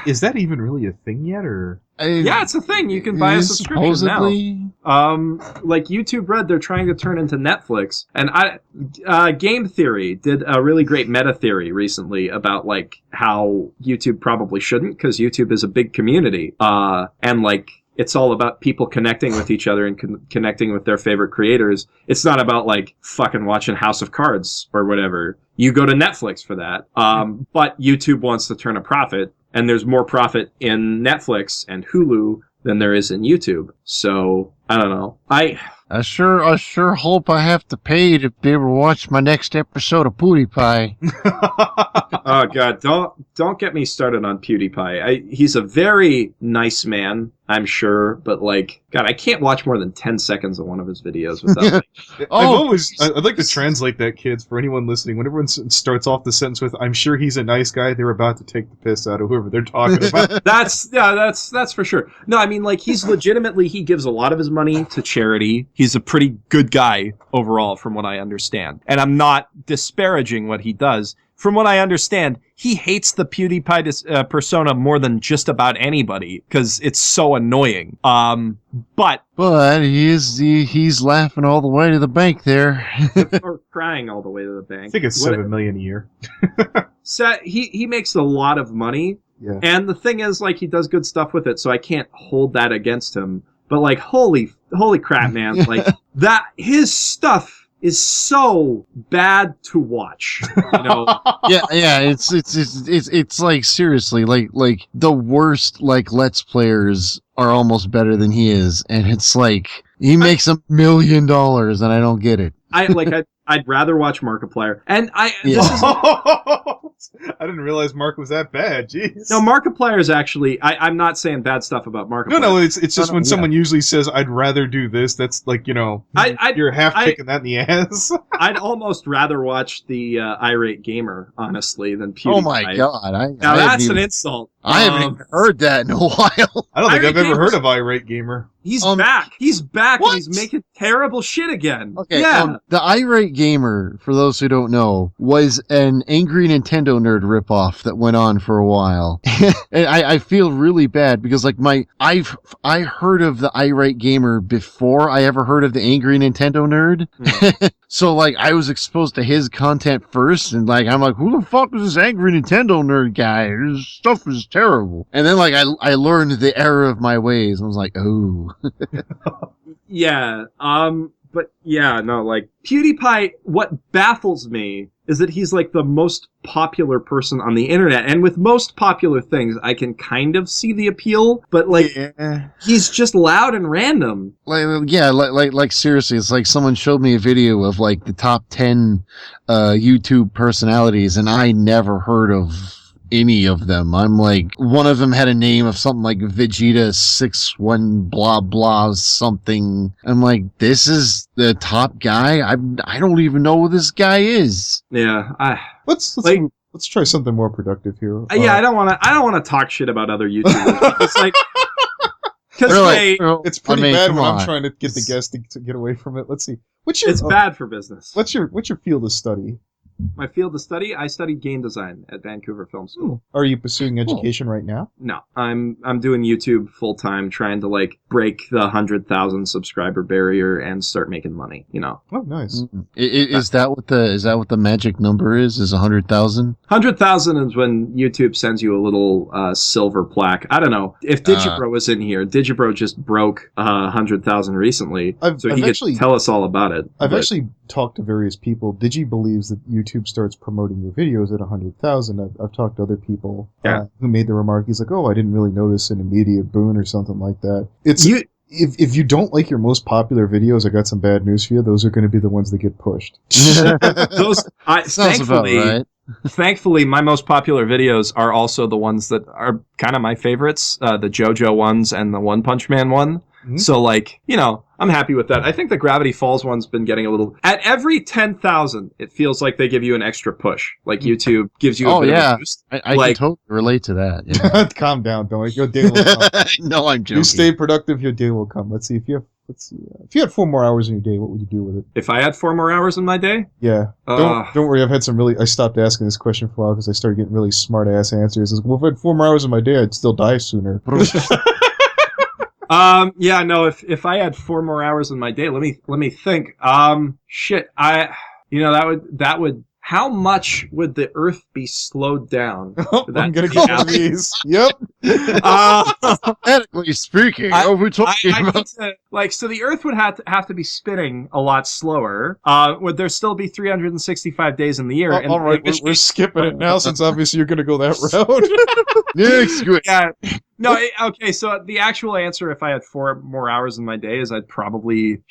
Is that even really a thing yet, or? Yeah, it's a thing. You can buy a subscription supposedly now. Like YouTube Red, they're trying to turn into Netflix. And Game Theory did a really great meta theory recently about like how YouTube probably shouldn't, because YouTube is a big community. And like it's all about people connecting with each other and connecting with their favorite creators. It's not about like fucking watching House of Cards or whatever. You go to Netflix for that. But YouTube wants to turn a profit. And there's more profit in Netflix and Hulu than there is in YouTube. So, I don't know. I sure hope I have to pay to be able to watch my next episode of PewDiePie. Oh God, don't get me started on PewDiePie. He's a very nice man, I'm sure, but like, God, I can't watch more than 10 seconds of one of his videos without like, I'd like to translate that, kids, for anyone listening. When everyone starts off the sentence with, "I'm sure he's a nice guy," they're about to take the piss out of whoever they're talking about. That's for sure. No, I mean, like, he gives a lot of his money to charity. He's a pretty good guy overall, from what I understand. And I'm not disparaging what he does. From what I understand, he hates the PewDiePie persona more than just about anybody, because it's so annoying. But he's laughing all the way to the bank there. Or crying all the way to the bank. I think it's $7 million a year. So he makes a lot of money. Yeah. And the thing is, like, he does good stuff with it, so I can't hold that against him. But like, holy crap, man! Like his stuff is so bad to watch, you know. yeah, it's like, seriously, like the worst like Let's Players are almost better than he is, and it's like He makes $1 million, and I don't get it. I'd rather watch Markiplier. And I didn't realize Mark was that bad. Jeez. No, Markiplier is actually. I'm not saying bad stuff about Markiplier. No, it's just when someone usually says, "I'd rather do this." That's like, you're half kicking that in the ass. I'd almost rather watch the irate gamer, honestly, than PewDiePie. Oh my god! Now that's an insult. I haven't even heard that in a while. I don't think I've ever heard of irate gamer. He's back. He's back, and he's making terrible shit again. Okay, yeah. The irate gamer, for those who don't know, was an angry Nintendo nerd ripoff that went on for a while. And I feel really bad because I heard of the irate gamer before I ever heard of the angry Nintendo nerd. Mm. So I was exposed to his content first, and I'm like, who the fuck is this angry Nintendo nerd guy? His stuff is terrible. And then I learned the error of my ways, and I was like, oh. Yeah. But yeah, no, PewDiePie, what baffles me is that he's the most popular person on the internet. And with most popular things, I can kind of see the appeal, but he's just loud and random. Seriously, it's like someone showed me a video of the top 10 YouTube personalities, and I never heard of any of them. I'm one of them had a name of something like Vegeta 61 blah blah something. I'm this is the top guy. I don't even know who this guy is. Yeah, let's try something more productive here. Yeah, I don't want to talk shit about other YouTubers. It's pretty bad when I'm trying to get the guest to get away from it. Let's see. It's bad for business. What's your field of study? My field of study, I studied game design at Vancouver Film School. Are you pursuing education right now? No, I'm doing YouTube full time, trying to break the 100,000 subscriber barrier and start making money. Oh, nice. Mm-hmm. Is that what the magic number is? Is 100,000? 100,000 is when YouTube sends you a little silver plaque. I don't know if Digibro was in here. Digibro just broke 100,000 recently, so he could tell us all about it. I've actually talked to various people. Digi believes that YouTube starts promoting your videos at 100,000. I've talked to other people who made the remark. He's like, "Oh, I didn't really notice an immediate boon or something like that." If you don't like your most popular videos, I got some bad news for you. Those are going to be the ones that get pushed. Thankfully, my most popular videos are also the ones that are kind of my favorites, the JoJo ones and the One Punch Man one. Mm-hmm. So, I'm happy with that. I think the Gravity Falls one's been getting a little... At every 10,000, it feels like they give you an extra push. YouTube gives you a bit of a boost. I can totally relate to that. Yeah. Calm down, don't. Your day will come. No, I'm joking. You stay productive, your day will come. Let's see. If you had 4 more hours in your day, what would you do with it? If I had 4 more hours in my day? Yeah. Don't worry, I've had some I stopped asking this question for a while because I started getting really smart-ass answers. Well, if I had 4 more hours in my day, I'd still die sooner. Yeah, no, if I had 4 more hours in my day, let me think. That would how much would the Earth be slowed down? I'm gonna go with these. Yep. Hypothetically speaking, we're talking about so the Earth would have to be spinning a lot slower. Would there still be 365 days in the year? All right, we're skipping it now since obviously you're gonna go that route. Next, yeah. No, okay, so the actual answer, if I had 4 more hours in my day, is I'd probably,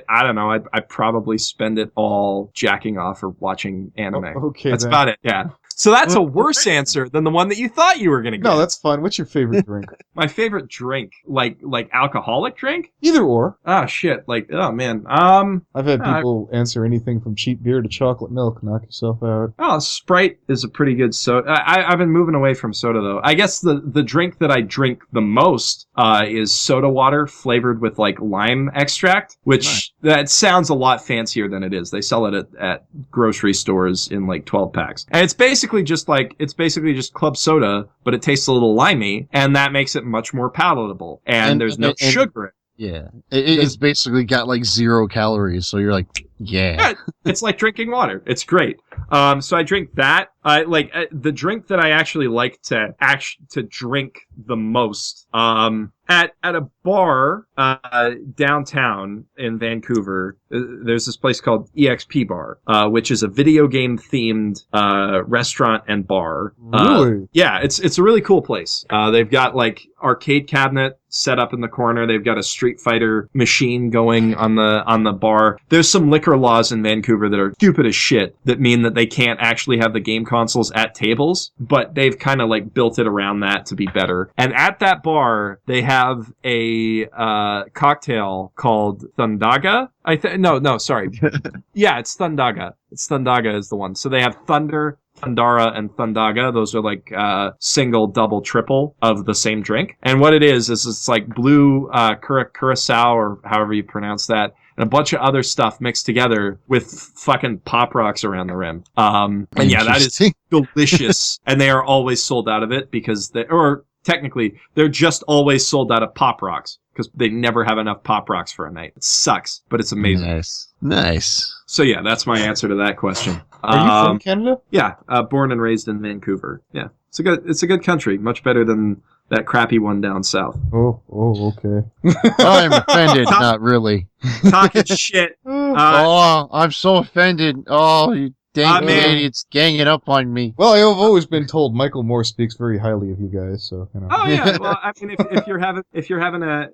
I'd probably spend it all jacking off or watching anime. Okay, that's about it, yeah. So that's a worse answer than the one that you thought you were going to get. No, that's fine. What's your favorite drink? My favorite drink? Like alcoholic drink? Either or. Oh, shit. Oh, man. I've had people answer anything from cheap beer to chocolate milk. Knock yourself out. Oh, Sprite is a pretty good soda. I've been moving away from soda, though. I guess the drink that I drink the most is soda water flavored with, lime extract, which that sounds a lot fancier than it is. They sell it at grocery stores in, 12 packs. And it's basically just club soda, but it tastes a little limey, and that makes it much more palatable. And there's no sugar in it. Yeah. It's basically got 0 calories, so you're like... Yeah. It's like drinking water. It's great. So I drink that. The drink that I actually like to drink the most. At a bar downtown in Vancouver, there's this place called EXP Bar, which is a video game themed restaurant and bar. Really? Yeah, it's a really cool place. They've got like arcade cabinet set up in the corner. They've got a Street Fighter machine going on the bar. There's some liquor laws in Vancouver that are stupid as shit that mean that they can't actually have the game consoles at tables, but they've kind of like built it around that to be better. And at that bar, they have a cocktail called Thundaga. Sorry. Yeah, it's Thundaga. Thundaga is the one. So they have Thunder, Thundara, and Thundaga. Those are like single, double, triple of the same drink. And what it is it's like blue curacao, or however you pronounce that, and a bunch of other stuff mixed together with fucking Pop Rocks around the rim. And yeah, that is delicious. And they are always sold out of it because technically, they're just always sold out of Pop Rocks because they never have enough Pop Rocks for a night. It sucks, but it's amazing. Nice. So yeah, that's my answer to that question. Are you from Canada? Yeah, born and raised in Vancouver. Yeah, it's a good country, much better than that crappy one down south. Oh, okay. I'm offended. Not really. Talking shit. I'm so offended. Oh, you dang idiots ganging up on me. Well, I've always been told Michael Moore speaks very highly of you guys, so you know. Oh yeah, well, I mean, if you're having I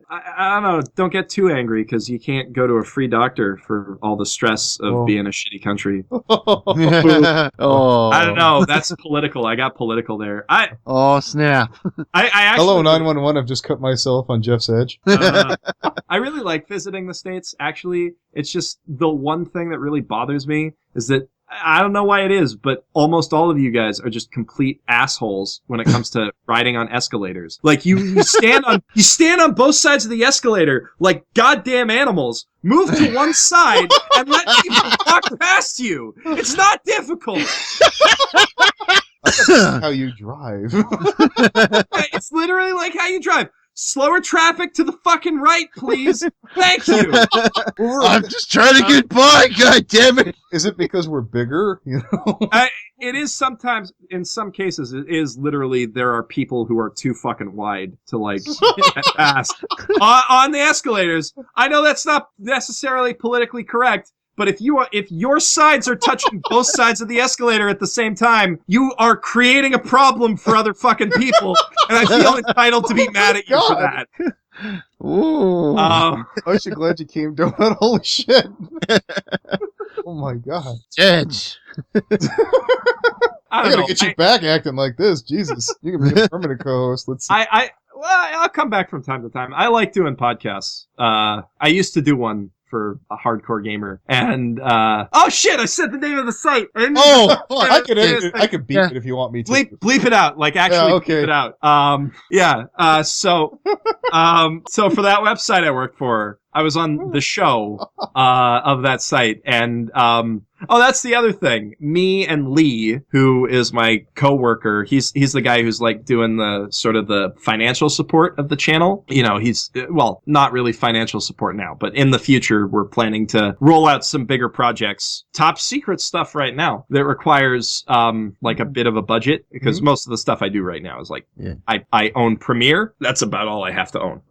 don't know, don't get too angry because you can't go to a free doctor for all the stress of being a shitty country. Oh, I don't know. That's political. I got political there. Oh snap! I actually, hello 911. I've just cut myself on Jeff's edge. I really like visiting the States. Actually, it's just the one thing that really bothers me is that. I don't know why it is, but almost all of you guys are just complete assholes when it comes to riding on escalators. Like you stand on both sides of the escalator like goddamn animals. Move to one side and let people walk past you. It's not difficult. That's how you drive. It's literally like how you drive. Slower traffic to the fucking right, please. Thank you. I'm just trying to get by, god damn it. Is it because we're bigger? You know? It is sometimes, in some cases, it is literally there are people who are too fucking wide to like pass on the escalators. I know that's not necessarily politically correct. But if your sides are touching both sides of the escalator at the same time, you are creating a problem for other fucking people, and I feel entitled to be mad at you for that. Ooh. I'm actually glad you came down. Holy shit! Oh my god, Edge. I gotta get you back acting like this. Jesus, you can be a permanent co-host. Let's see. I'll come back from time to time. I like doing podcasts. I used to do one for a hardcore gamer, and oh shit! I said the name of the site. I could beep it if you want me to. Bleep it out, like actually bleep it out. So for that website I worked for, I was on the show of that site, and that's the other thing. Me and Lee, who is my coworker, he's the guy who's like doing the sort of the financial support of the channel. You know, he's not really financial support now, but in the future we're planning to roll out some bigger projects, top secret stuff right now that requires like a bit of a budget, because most of the stuff I do right now is like I own Premiere. That's about all I have to own.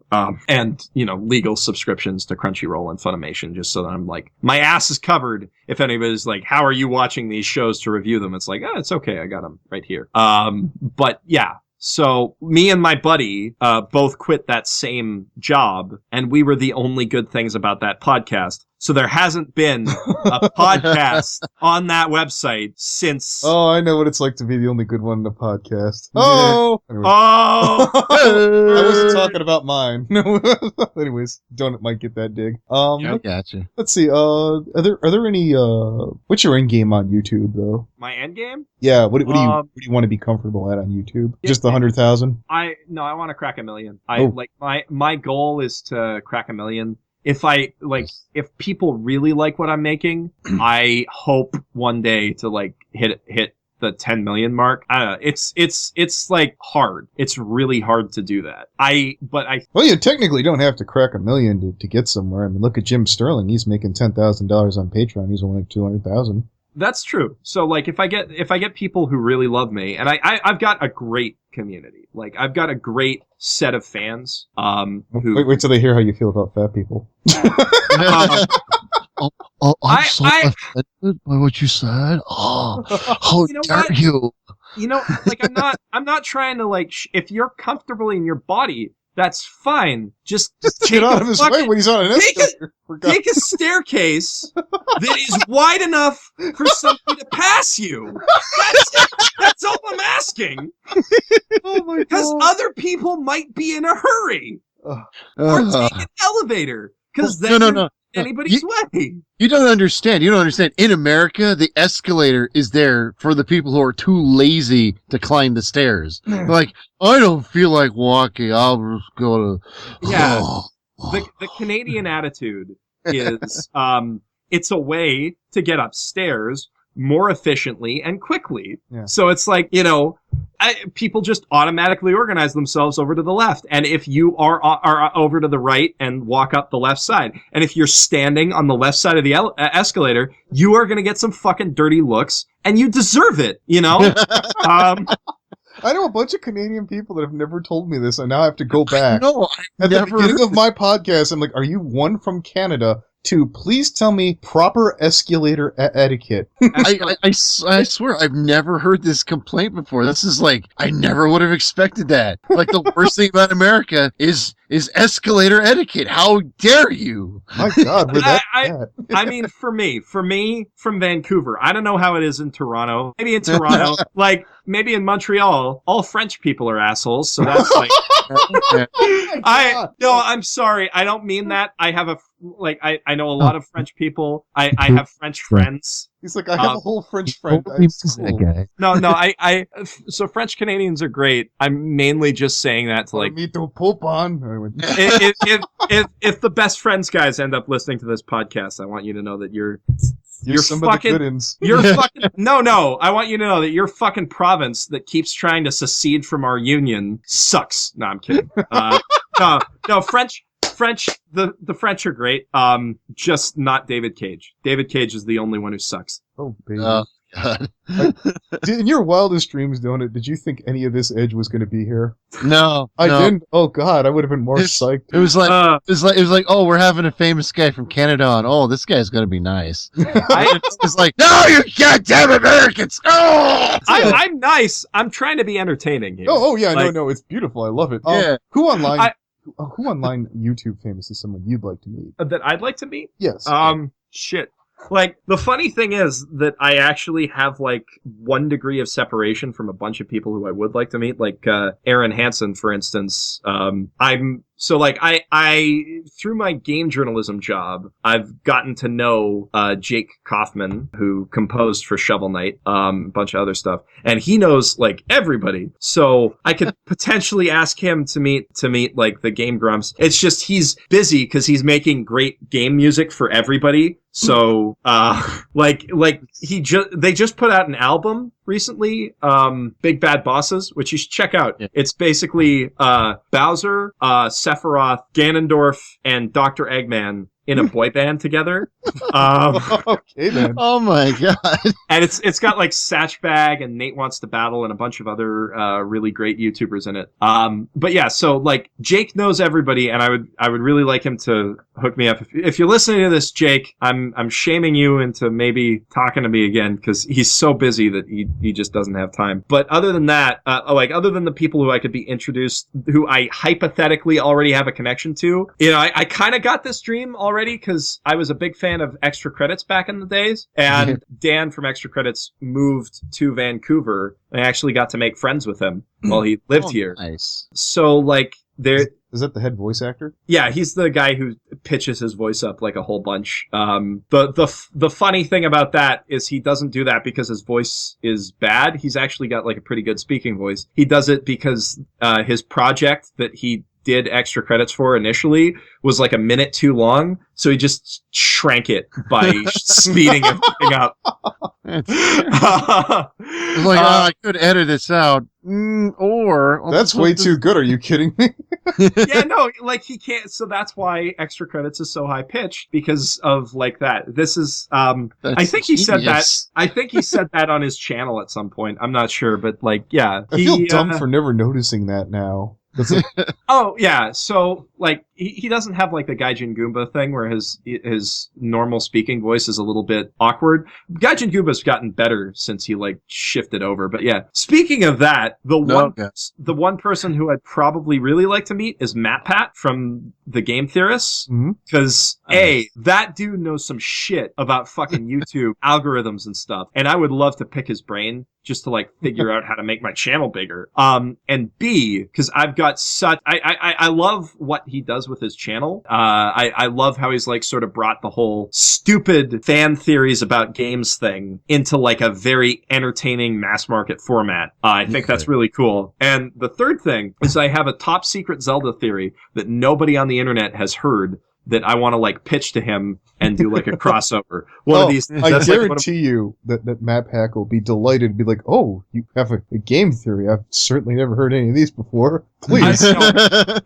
And, legal subscriptions to Crunchyroll and Funimation, just so that I'm like, my ass is covered. If anybody's like, how are you watching these shows to review them? It's like, it's okay. I got them right here. But yeah. So me and my buddy both quit that same job, and we were the only good things about that podcast. So there hasn't been a podcast on that website since... Oh, I know what it's like to be the only good one in the podcast. Anyway. Oh! I wasn't talking about mine. Anyways, Donut might get that dig. I gotcha. Let's see, are there any, what's your end game on YouTube, though? My end game? Yeah, what do you want to be comfortable at on YouTube? Just the 100,000? I want to crack 1 million. My goal is to crack 1 million. If people really like what I'm making, I hope one day to like hit the 10 million mark. It's like hard. It's really hard to do that. Well, you technically don't have to crack 1 million to get somewhere. I mean, look at Jim Sterling. He's making $10,000 on Patreon. He's only like 200,000. That's true. So like if I get people who really love me, and I've got a great community. Like I've got a great set of fans. Wait till they hear how you feel about fat people. I'm so offended by what you said. Oh, how dare you? You know, like I'm not trying to like. If you're comfortable in your body, that's fine. Just get out of his way when he's on an escalator. Take a staircase that is wide enough for somebody to pass you. That's all I'm asking. Oh my god! Because other people might be in a hurry. Or take an elevator. Because then anybody's way. You don't understand. In America, the escalator is there for the people who are too lazy to climb the stairs. Like, I don't feel like walking. I'll just go to... Yeah. The Canadian attitude is it's a way to get upstairs more efficiently and quickly. Yeah. So it's like, people just automatically organize themselves over to the left. And if you are over to the right and walk up the left side, and if you're standing on the left side of the escalator, you are going to get some fucking dirty looks, and you deserve it, I know a bunch of Canadian people that have never told me this, and now I have to go back. No, At the beginning of my podcast, I'm like, are you one from Canada? 2, please tell me proper escalator etiquette. I swear, I've never heard this complaint before. This is like, I never would have expected that. Like, the worst thing about America is escalator etiquette. How dare you? My God, we're that bad. I mean, for me, from Vancouver, I don't know how it is in Toronto. Maybe in Toronto, like, maybe in Montreal, all French people are assholes, so that's like... I'm sorry. I don't mean that. I have I know a lot of French people. I have French friends. He's like, I have a whole French friend. Cool. No, so French Canadians are great. I'm mainly just saying that to like... Me to poop on. If the best friends guys end up listening to this podcast, I want you to know that you're some fucking, of the good-uns. You're fucking... No. I want you to know that your fucking province that keeps trying to secede from our union sucks. No, I'm kidding. No, French, the French are great. Just not David Cage. David Cage is the only one who sucks. Oh, baby. God. In your wildest dreams, Donut, did you think any of this edge was going to be here? No, I didn't. Oh God, I would have been more psyched. It was like, oh, we're having a famous guy from Canada on. Oh, this guy's going to be nice. It's like, no, you goddamn Americans! Oh, I'm nice. I'm trying to be entertaining here. Oh yeah, no, it's beautiful. I love it. Yeah. Who online YouTube famous is someone you'd like to meet? That I'd like to meet? Yes. Shit. Like, the funny thing is that I actually have, like, 1 degree of separation from a bunch of people who I would like to meet. Like, Aaron Hansen, for instance. I through my game journalism job, I've gotten to know Jake Kaufman, who composed for Shovel Knight, a bunch of other stuff, and he knows like everybody. So I could potentially ask him to meet like the Game Grumps. It's just he's busy because he's making great game music for everybody. So they just put out an album recently, Big Bad Bosses, which you should check out. Yeah. It's basically Bowser, Sephiroth, Ganondorf, and Dr. Eggman in a boy band together. Okay, then. Oh my god! And it's got like Satch Bag and Nate Wants to Battle and a bunch of other really great YouTubers in it. But yeah, so like Jake knows everybody, and I would really like him to hook me up. If you're listening to this, Jake, I'm shaming you into maybe talking to me again because he's so busy that he just doesn't have time. But other than that, other than the people who I could be introduced, who I hypothetically already have a connection to, I kind of got this dream already because I was a big fan of Extra Credits back in the days, and Dan from Extra Credits moved to Vancouver, and I actually got to make friends with him while he lived here. Nice. So like there. Is that the head voice actor? Yeah, he's the guy who pitches his voice up like a whole bunch. The funny thing about that is he doesn't do that because his voice is bad. He's actually got like a pretty good speaking voice. He does it because his project that he did extra credits for initially was like a minute too long, so he just shrank it by speeding everything up. It's like, I could edit this out, or that's way too good. Are you kidding me? Yeah, no, like he can't. So that's why extra credits is so high pitched, because of like that. This is, I think he said that. I think he said that on his channel at some point. I'm not sure, but like, yeah. I feel dumb for never noticing that now. Like, oh yeah, so like he doesn't have like the Gaijin Goomba thing where his normal speaking voice is a little bit awkward. Gaijin Goomba's gotten better since he like shifted over. But yeah, speaking of that, the one person who I'd probably really like to meet is MatPat from the Game Theorists, because that dude knows some shit about fucking YouTube algorithms and stuff, and I would love to pick his brain just to like figure out how to make my channel bigger. And B, because I've got such, I love what he does with his channel. I love how he's like sort of brought the whole stupid fan theories about games thing into like a very entertaining mass market format. I think that's really cool. And the third thing is I have a top secret Zelda theory that nobody on the internet has heard, that I want to like pitch to him and do like a crossover. One of these. I guarantee you that Matt Pack will be delighted and be like, "Oh, you have a game theory. I've certainly never heard any of these before. Please."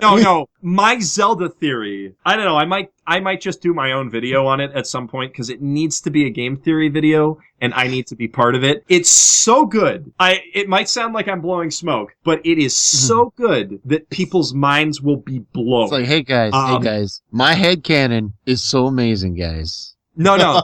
No. My Zelda theory. I don't know. I might just do my own video on it at some point, because it needs to be a game theory video, and I need to be part of it. It's so good. It might sound like I'm blowing smoke, but it is so good that people's minds will be blown. It's like, hey guys, my headcanon is so amazing, guys. No.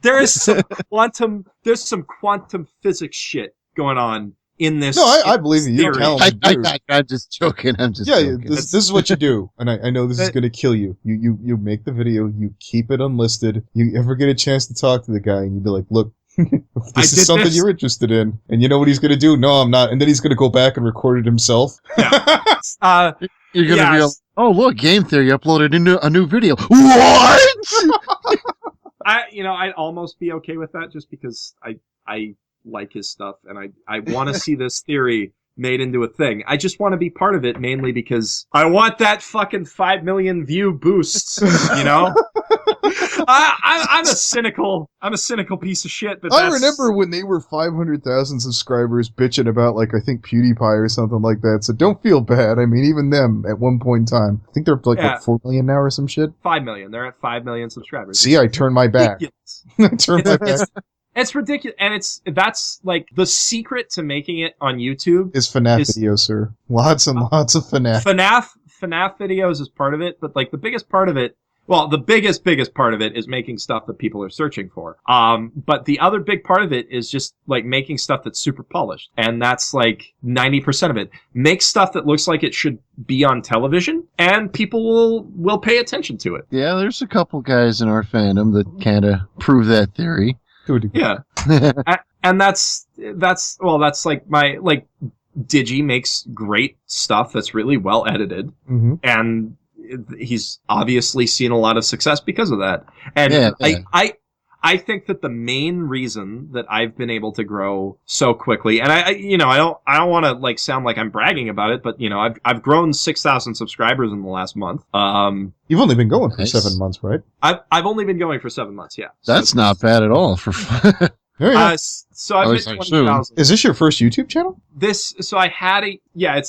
There's some quantum physics shit going on in this. No, I believe you. You're talented. I'm just joking. Joking. This is what you do, and I know this is going to kill you. You make the video, you keep it unlisted. You ever get a chance to talk to the guy, and you be like, look, if this is something you're interested in, and you know what he's going to do? No, I'm not. And then he's going to go back and record it himself. Yeah. You're going to be like, oh, look, Game Theory uploaded a new video. What? I'd almost be okay with that, just because I like his stuff, and I want to see this theory made into a thing. I just want to be part of it, mainly because I want that fucking 5 million view boosts, you know? I'm a cynical piece of shit, but I remember when they were 500,000 subscribers bitching about, like, I think PewDiePie or something like that, so don't feel bad. I mean, even them, at one point in time, I think they're up to, like, 4 million now or some shit? 5 million. They're at 5 million subscribers. See, I turned my back. It's ridiculous, and that's like the secret to making it on YouTube. Is FNAF videos, sir. Lots and lots of FNAF. FNAF videos is part of it, but like the biggest part of it is making stuff that people are searching for. But the other big part of it is just like making stuff that's super polished, and that's like 90% of it. Make stuff that looks like it should be on television, and people will pay attention to it. Yeah, there's a couple guys in our fandom that kind of prove that theory. Yeah. And that's like Digi makes great stuff that's really well edited, and he's obviously seen a lot of success because of that. And I think that the main reason that I've been able to grow so quickly, and I don't want to like sound like I'm bragging about it, but I've grown 6,000 subscribers in the last month. You've only been going for 7 months, right? I've only been going for 7 months. Yeah, that's not bad at all for. So I've hit 20,000. Is this your first YouTube channel? It's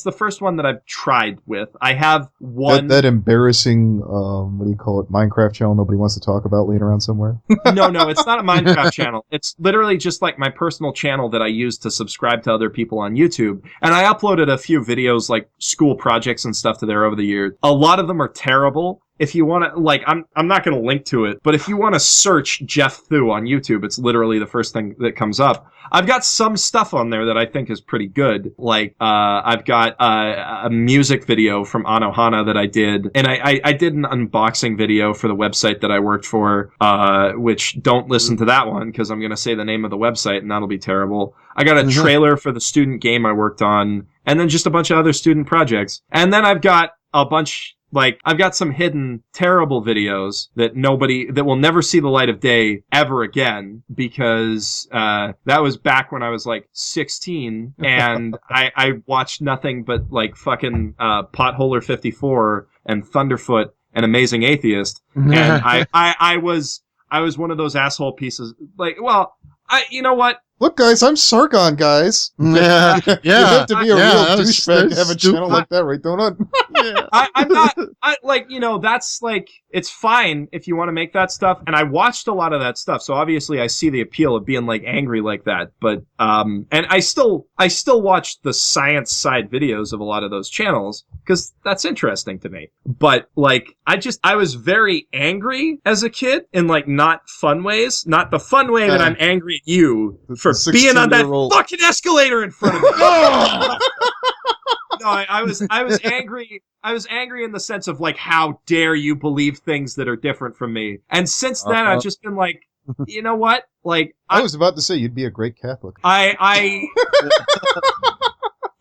the first one that I've tried with. I have one. That embarrassing, what do you call it, Minecraft channel nobody wants to talk about laying around somewhere? No, it's not a Minecraft channel. It's literally just like my personal channel that I use to subscribe to other people on YouTube. And I uploaded a few videos, like school projects and stuff to there over the years. A lot of them are terrible. If you want to, like, I'm not going to link to it, but if you want to search Jeff Thu on YouTube, it's literally the first thing that comes up. I've got some stuff on there that I think is pretty good. Like, I've got a music video from Anohana that I did, and I did an unboxing video for the website that I worked for, which don't listen to that one, because I'm going to say the name of the website, and that'll be terrible. I got a trailer for the student game I worked on, and then just a bunch of other student projects. And then I've got a bunch Like, I've got some hidden terrible videos that will never see the light of day ever again, because that was back when I was like 16 and I watched nothing but like fucking Potholer 54 and Thunderfoot and Amazing Atheist. And I was one of those asshole pieces. Like, well, you know what? Look, guys, I'm Sargon, guys. Yeah. You have to be a real douchebag to have a stupid. channel like that, right, Donut? Yeah. I'm not, like, you know, that's like, it's fine if you want to make that stuff. And I watched a lot of that stuff. So obviously I see the appeal of being like angry like that. But, and I still watch the science side videos of a lot of those channels because that's interesting to me. But like, I was very angry as a kid in like not fun ways, not the fun way that I'm angry at you for being on that fucking escalator in front of me. No, I was angry. I was angry in the sense of like, how dare you believe things that are different from me? And since then, I've just been like, you know what? Like, I was about to say you'd be a great Catholic.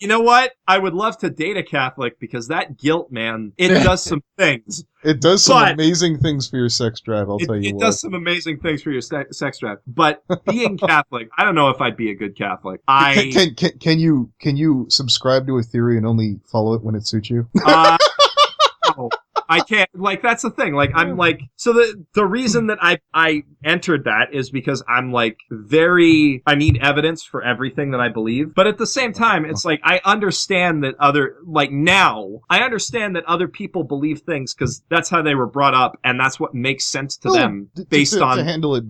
You know what? I would love to date a Catholic because that guilt, man, it does some things. It does some amazing things for your sex drive, I'll tell you what. It does some amazing things for your sex drive. But being Catholic, I don't know if I'd be a good Catholic. Can you subscribe to a theory and only follow it when it suits you? No. I can't, like, that's the thing. Like, I'm like, so the reason that I entered that is because I'm like I need evidence for everything that I believe. But at the same time, it's like, I understand that I understand that other people believe things because that's how they were brought up and that's what makes sense to them based on. To handle it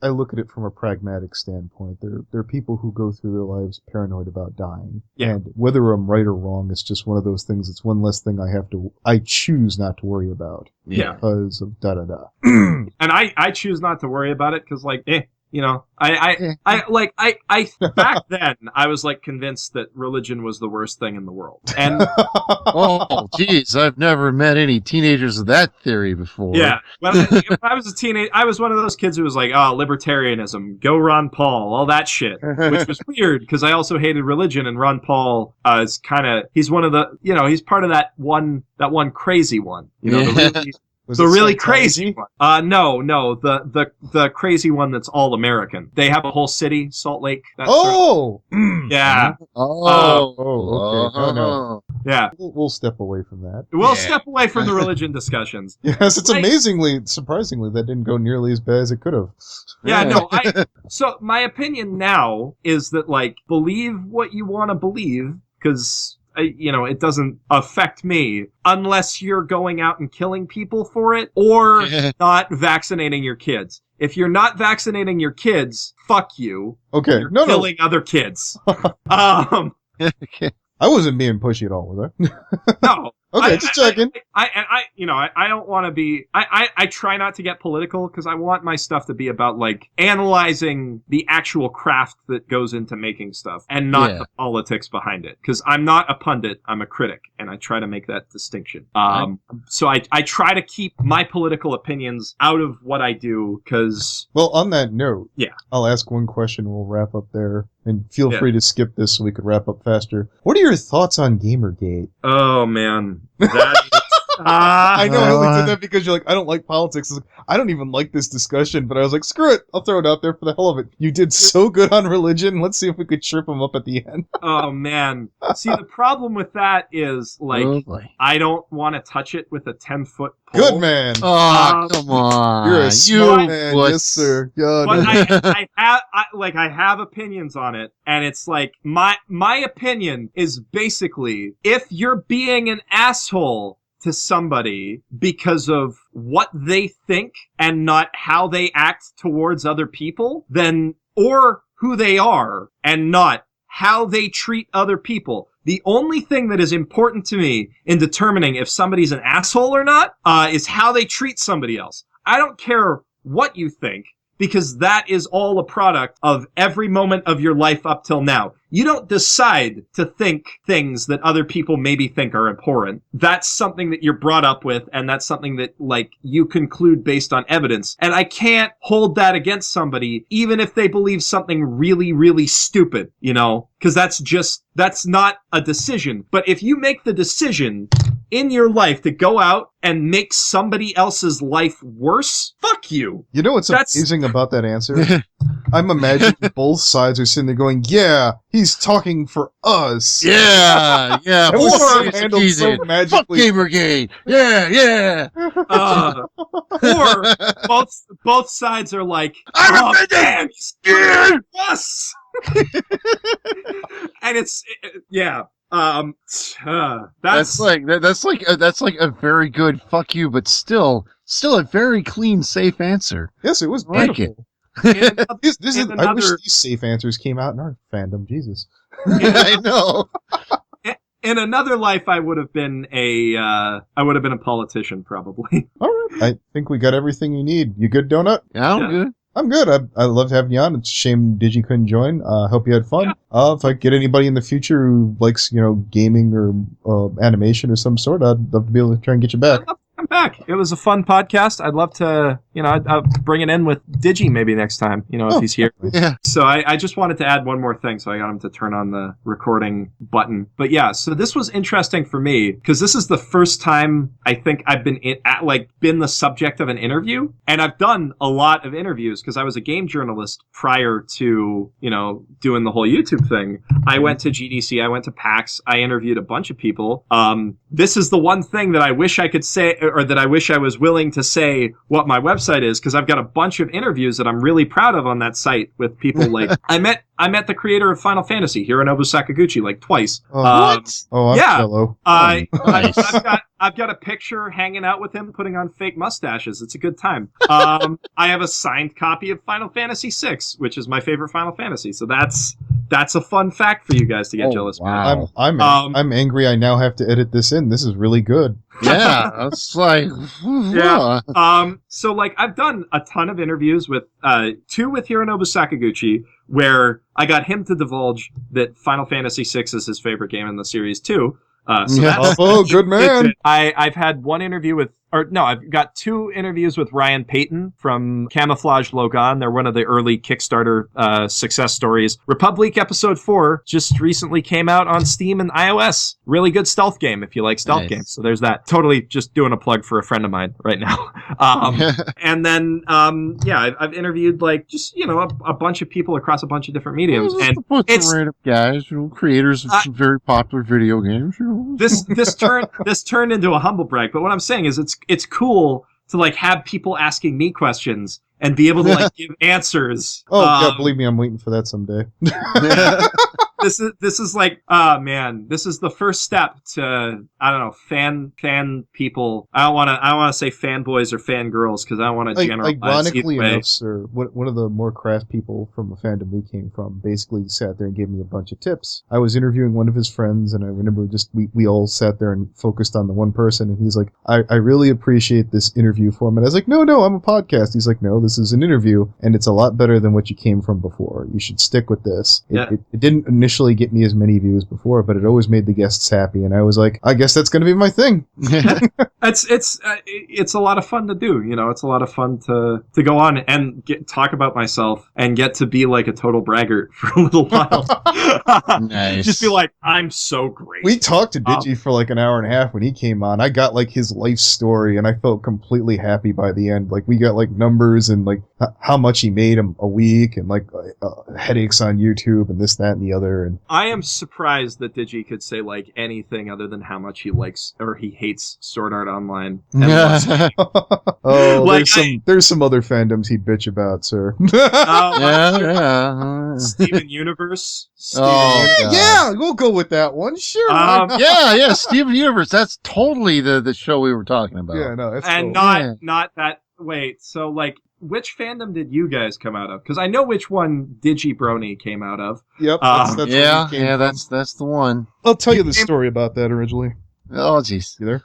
I look at it from a pragmatic standpoint. There are people who go through their lives paranoid about dying. Yeah. And whether I'm right or wrong, it's just one of those things. It's one less thing I choose not to worry about. Yeah. Because of da-da-da. And I choose not to worry about it because, like, you know, I back then I was like convinced that religion was the worst thing in the world. And oh, geez, I've never met any teenagers with that theory before. Yeah, when I was a teenager, I was one of those kids who was like, "Oh, libertarianism, go Ron Paul, all that shit," which was weird because I also hated religion, and Ron Paul is he's one of the, you know, he's part of that one crazy one, you know, the really crazy one. No, the crazy one that's all American. They have a whole city, Salt Lake. Yeah. Okay. No. Yeah. We'll step away from that. We'll step away from the religion discussions. Yes, it's surprisingly, that didn't go nearly as bad as it could have. Yeah, no. So my opinion now is that, like, believe what you want to believe, because, you know, it doesn't affect me unless you're going out and killing people for it or not vaccinating your kids. If you're not vaccinating your kids, fuck you. Okay. You're killing other kids. I wasn't being pushy at all, was I? No. Okay, just checking. I don't want to be. I try not to get political because I want my stuff to be about like analyzing the actual craft that goes into making stuff and not the politics behind it. Because I'm not a pundit, I'm a critic, and I try to make that distinction. So I try to keep my political opinions out of what I do because. Well, on that note, yeah, I'll ask one question. We'll wrap up there, and feel free to skip this so we could wrap up faster. What are your thoughts on Gamergate? Oh man. That is, I know I only did that because you're like, I don't like politics. Like, I don't even like this discussion, but I was like, screw it. I'll throw it out there for the hell of it. You did so good on religion. Let's see if we could trip them up at the end. Oh, man. See, the problem with that is, like, I don't want to touch it with a 10-foot pole. Good man. Oh, come on. You're a smart man. Yes, sir. God. But I have opinions on it, and it's like, my opinion is basically, if you're being an asshole to somebody because of what they think and not how they act towards other people, then, or who they are and not how they treat other people. The only thing that is important to me in determining if somebody's an asshole or not, is how they treat somebody else. I don't care what you think, because that is all a product of every moment of your life up till now. You don't decide to think things that other people maybe think are abhorrent. That's something that you're brought up with, and that's something that, like, you conclude based on evidence. And I can't hold that against somebody, even if they believe something really, really stupid, you know? Because that's not a decision. But if you make the decision in your life to go out and make somebody else's life worse, fuck you. You know what's amazing about that answer? I'm imagining both sides are sitting there going, yeah, he's talking for us. Yeah. That was handled so Fuck magically. Gamergate. Yeah. Or both sides are like, I'm oh, offended. man, he's scared us. And it's, yeah. That's like a very good fuck you, but still a very clean, safe answer. Yes, it was Like beautiful. And I wish these safe answers came out in our fandom. Jesus. I know. In another life, I would have been a politician, probably. All right. I think we got everything you need. You good, Donut? Yeah, I'm good. I'm good. I loved having you on. It's a shame Digi couldn't join. Hope you had fun. Yeah. If I get anybody in the future who likes, gaming or animation or some sort, I'd love to be able to try and get you back. I'm back. It was a fun podcast. I'd love to, I'll bring it in with Digi maybe next time, if he's here. Yeah. So I just wanted to add one more thing, so I got him to turn on the recording button. But yeah, so this was interesting for me because this is the first time I think I've been been the subject of an interview, and I've done a lot of interviews because I was a game journalist prior to, doing the whole YouTube thing. I went to GDC, I went to PAX, I interviewed a bunch of people. This is the one thing that I wish I could say, or that I wish I was willing to say what my website is, because I've got a bunch of interviews that I'm really proud of on that site with people like I met the creator of Final Fantasy, Hironobu Sakaguchi, twice. What? I'm yeah. fellow. I've got a picture hanging out with him putting on fake mustaches. It's a good time. I have a signed copy of Final Fantasy VI, which is my favorite Final Fantasy. So that's a fun fact for you guys to get jealous about. Wow. I'm angry. I now have to edit this in. This is really good. Yeah, it's like yeah. So I've done a ton of interviews with 2 with Hironobu Sakaguchi, where I got him to divulge that Final Fantasy VI is his favorite game in the series too. Good man. I've had one interview I've got 2 interviews with Ryan Payton from Camouflage Logan. They're one of the early Kickstarter success stories. Republic Episode 4 just recently came out on Steam and iOS. Really good stealth game if you like stealth games. So there's that. Totally just doing a plug for a friend of mine right now. And then, I've interviewed a bunch of people across a bunch of different mediums. And it's random guys, creators of some very popular video games. This turned into a humble brag, but what I'm saying is it's cool to have people asking me questions and be able to give answers. Believe me, I'm waiting for that someday. This is this is the first step to, I don't know, fan people. I don't want to say fanboys or fangirls because I don't want to generalize. Ironically enough, sir, one of the more crass people from the fandom we came from basically sat there and gave me a bunch of tips. I was interviewing one of his friends, and I remember we all sat there and focused on the one person, and he's like, I really appreciate this interview format. I was like, no, I'm a podcast. He's like, no, this is an interview, and it's a lot better than what you came from before. You should stick with this. It didn't initially get me as many views before, but it always made the guests happy, and I was like, I guess that's going to be my thing. It's a lot of fun to do. It's a lot of fun to go on and talk about myself and get to be like a total braggart for a little while. Nice. Just be like, I'm so great. We talked to Digi for like an hour and a half when he came on. I got his life story, and I felt completely happy by the end. We got numbers and how much he made a week, and headaches on YouTube and this, that, and the other. And I am surprised that Digi could say anything other than how much he likes or he hates Sword Art Online. There's some other fandoms he'd bitch about, sir. Steven Universe. Yeah, we'll go with that one. Sure. Steven Universe. That's totally the show we were talking about. Yeah, no, that's and cool. not that. Wait, so which fandom did you guys come out of? Because I know which one Digi Brony came out of. Yep. That's that's the one. I'll tell you the story about that originally. Oh, jeez. You there?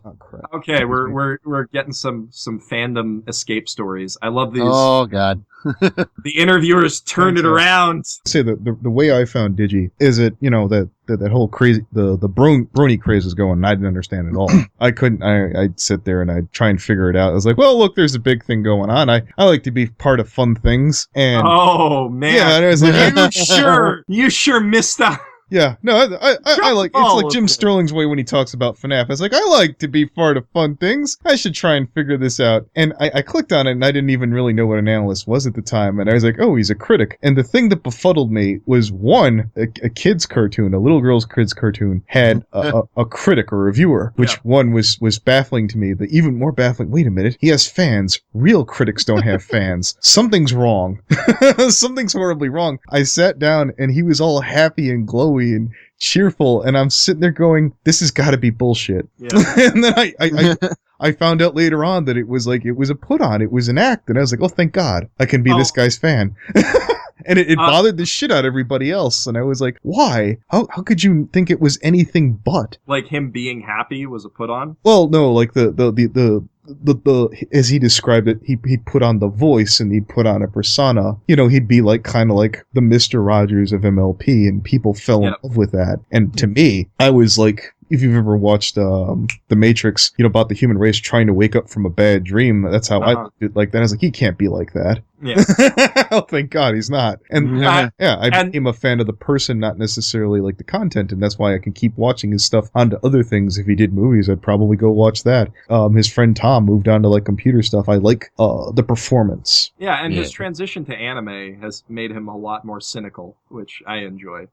Oh, crap. Okay, we're getting some fandom escape stories. I love these. Oh, God. The interviewers turned it around. Say the way I found Digi is that whole crazy the brony craze was going, and I didn't understand it all. I couldn't. I'd sit there and I'd try and figure it out. I was like, well, look, there's a big thing going on. I like to be part of fun things. And oh man, yeah, and I was like, you sure missed out. Yeah, no, I like, it's like Jim Sterling's way when he talks about FNAF. I was like, I like to be part of fun things. I should try and figure this out. And I clicked on it, and I didn't even really know what an analyst was at the time. And I was like, oh, he's a critic. And the thing that befuddled me was, one, a kid's cartoon, a little girl's kid's cartoon, had a critic or reviewer, which one was baffling to me. The even more baffling, wait a minute, he has fans. Real critics don't have fans. Something's wrong. Something's horribly wrong. I sat down, and he was all happy and glowy and cheerful, and I'm sitting there going, this has got to be bullshit. Yeah. And then I found out later on that it was a put on, it was an act, and I was like, oh, thank God, I can be this guy's fan. And it bothered the shit out of everybody else, and I was like, why? How could you think it was anything but? Like him being happy was a put on? Well, no, like the as he described it, he put on the voice and he'd put on a persona. You know, he'd be like kind of like the Mr. Rogers of MLP, and people fell in love with that. And to me, I was like, if you've ever watched The Matrix, you know, about the human race trying to wake up from a bad dream, that's how I looked at it like that. I was like, he can't be like that. Yeah. Oh, thank God he's not. And I became a fan of the person, not necessarily like the content, and that's why I can keep watching his stuff onto other things. If he did movies, I'd probably go watch that. His friend Tom moved on to like computer stuff. I like the performance. Yeah, and his transition to anime has made him a lot more cynical, which I enjoy.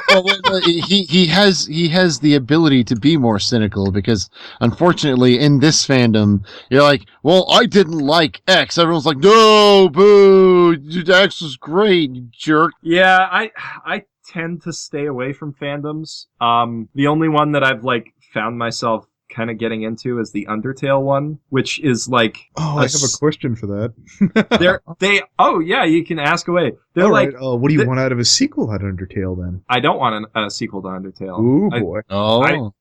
Well, he has the ability to be more cynical, because unfortunately in this fandom you're like, well, I didn't like X. Everyone's like, no, boo, X was great, you jerk. Yeah, I tend to stay away from fandoms. The only one that I've like found myself kind of getting into is the Undertail one, which is like... Oh, I have a question for that. Oh, yeah, you can ask away. They're all like... right, what do you want out of a sequel at Undertale, then? I don't want a sequel to Undertale. Ooh, boy.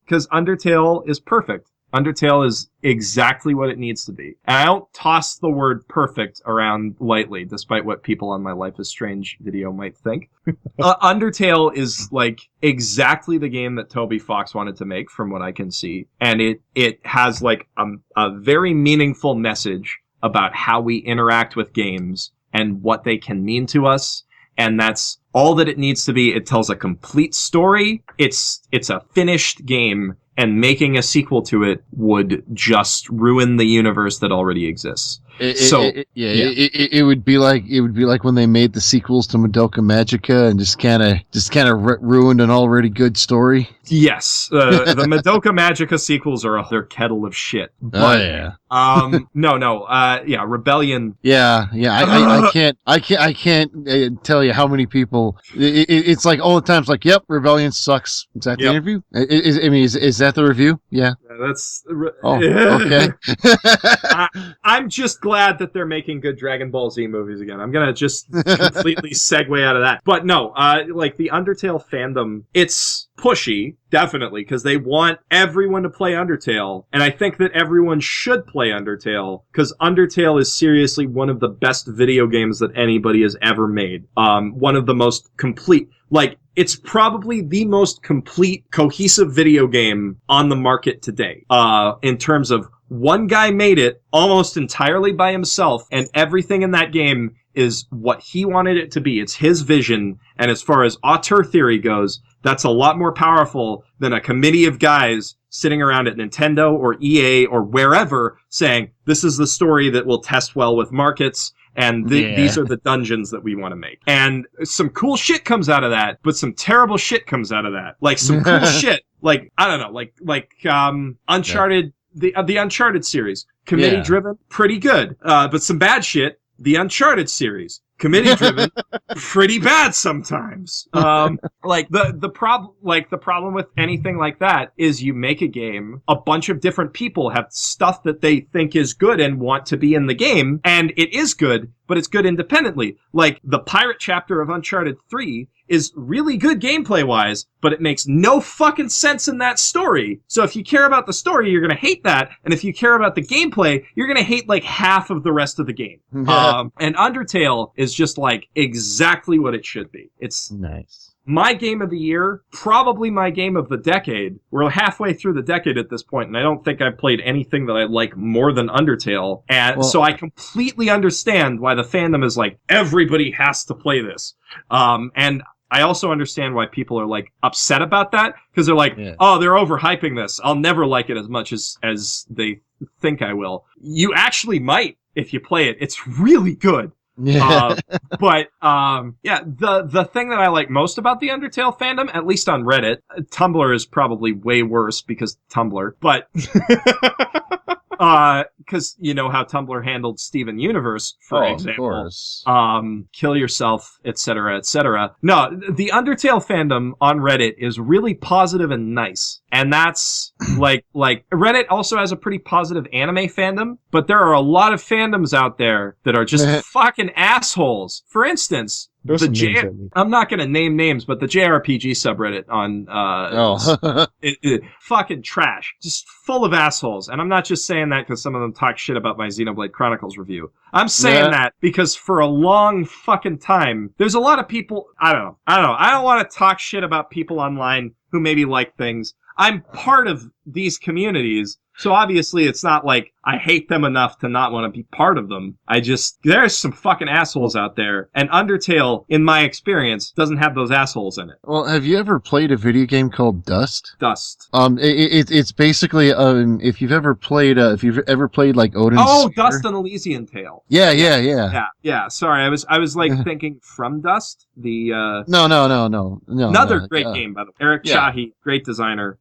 Because Undertale is perfect. Undertale is exactly what it needs to be. And I don't toss the word perfect around lightly, despite what people on my Life is Strange video might think. Undertale is like exactly the game that Toby Fox wanted to make, from what I can see. And it has like a very meaningful message about how we interact with games and what they can mean to us. And that's all that it needs to be. It tells a complete story. It's a finished game. And making a sequel to it would just ruin the universe that already exists. It would be like when they made the sequels to Madoka Magica and just kind of ruined an already good story. Yes, the Madoka Magica sequels are their kettle of shit. But, Rebellion. I can't tell you how many people. It's like all the times, like, yep, Rebellion sucks. Is that the interview? Is that the review? Yeah. That's. Okay. I'm just glad that they're making good Dragon Ball Z movies again. I'm gonna just completely segue out of that. But no, like the Undertale fandom, it's pushy, definitely, because they want everyone to play Undertale, and I think that everyone should play Undertale, because Undertale is seriously one of the best video games that anybody has ever made. One of the most complete, like, it's probably the most complete, cohesive video game on the market today, in terms of one guy made it almost entirely by himself, and everything in that game is what he wanted it to be. It's his vision, and as far as auteur theory goes, that's a lot more powerful than a committee of guys sitting around at Nintendo or EA or wherever saying, this is the story that will test well with markets, and these are the dungeons that we want to make. And some cool shit comes out of that, but some terrible shit comes out of that. Like some cool shit, like, I don't know, like Uncharted... Yeah. The Uncharted series, committee-driven, pretty good. But some bad shit, the Uncharted series, committee-driven, pretty bad sometimes. The problem with anything like that is you make a game, a bunch of different people have stuff that they think is good and want to be in the game, and it is good, but it's good independently. Like, the pirate chapter of Uncharted 3 is really good gameplay-wise, but it makes no fucking sense in that story. So if you care about the story, you're gonna hate that, and if you care about the gameplay, you're gonna hate, like, half of the rest of the game. And Undertale is just, like, exactly what it should be. It's nice. My game of the year, probably my game of the decade. We're halfway through the decade at this point, and I don't think I've played anything that I like more than Undertale. And so I completely understand why the fandom is like, everybody has to play this. And I also understand why people are like upset about that, because they're like, oh, they're overhyping this. I'll never like it as much as they think I will. You actually might if you play it. It's really good. Yeah. The thing that I like most about the Undertale fandom, at least on Reddit, Tumblr is probably way worse because Tumblr, but because you know how Tumblr handled Steven Universe, for example. Of course. Kill yourself, etc., etc. No, the Undertale fandom on Reddit is really positive and nice. And that's like Reddit also has a pretty positive anime fandom, but there are a lot of fandoms out there that are just fucking assholes. For instance, I'm not going to name names, but the JRPG subreddit on fucking trash, just full of assholes. And I'm not just saying that because some of them talk shit about my Xenoblade Chronicles review. I'm saying that because for a long fucking time, there's a lot of people. I don't know. I don't want to talk shit about people online who maybe like things. I'm part of these communities, so obviously it's not like I hate them enough to not want to be part of them. There's some fucking assholes out there, and Undertale, in my experience, doesn't have those assholes in it. Well, have you ever played a video game called Dust? Dust. It's basically if you've ever played like Odin's Sphere. Dust and Elysian Tale. Yeah. Sorry, I was like thinking From Dust, the No. Another great game, by the way. Eric Chahi, great designer.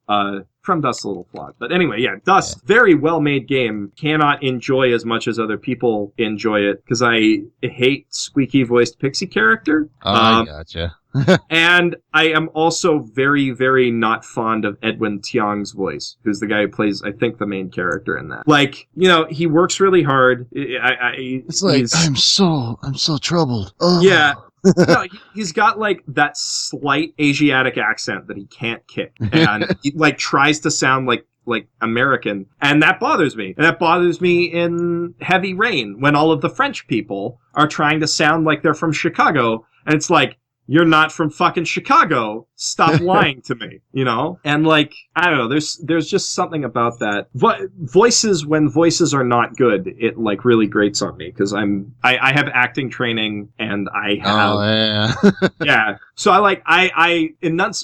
From Dust's a little flawed. But anyway, Dust, very well-made game. Cannot enjoy as much as other people enjoy it, because I hate squeaky-voiced pixie character. I gotcha. And I am also very, very not fond of Edwin Tiang's voice, who's the guy who plays, I think, the main character in that. Like, you know, he works really hard. It's like, I'm so troubled. Oh. Yeah. No, he's got like that slight Asiatic accent that he can't kick, and he like tries to sound like American, and that bothers me. And that bothers me in Heavy Rain when all of the French people are trying to sound like they're from Chicago, and it's like, you're not from fucking Chicago. Stop lying to me, you know? And like, I don't know, there's just something about that. Voices, when voices are not good, it like really grates on me, because I have acting training, and I have yeah. So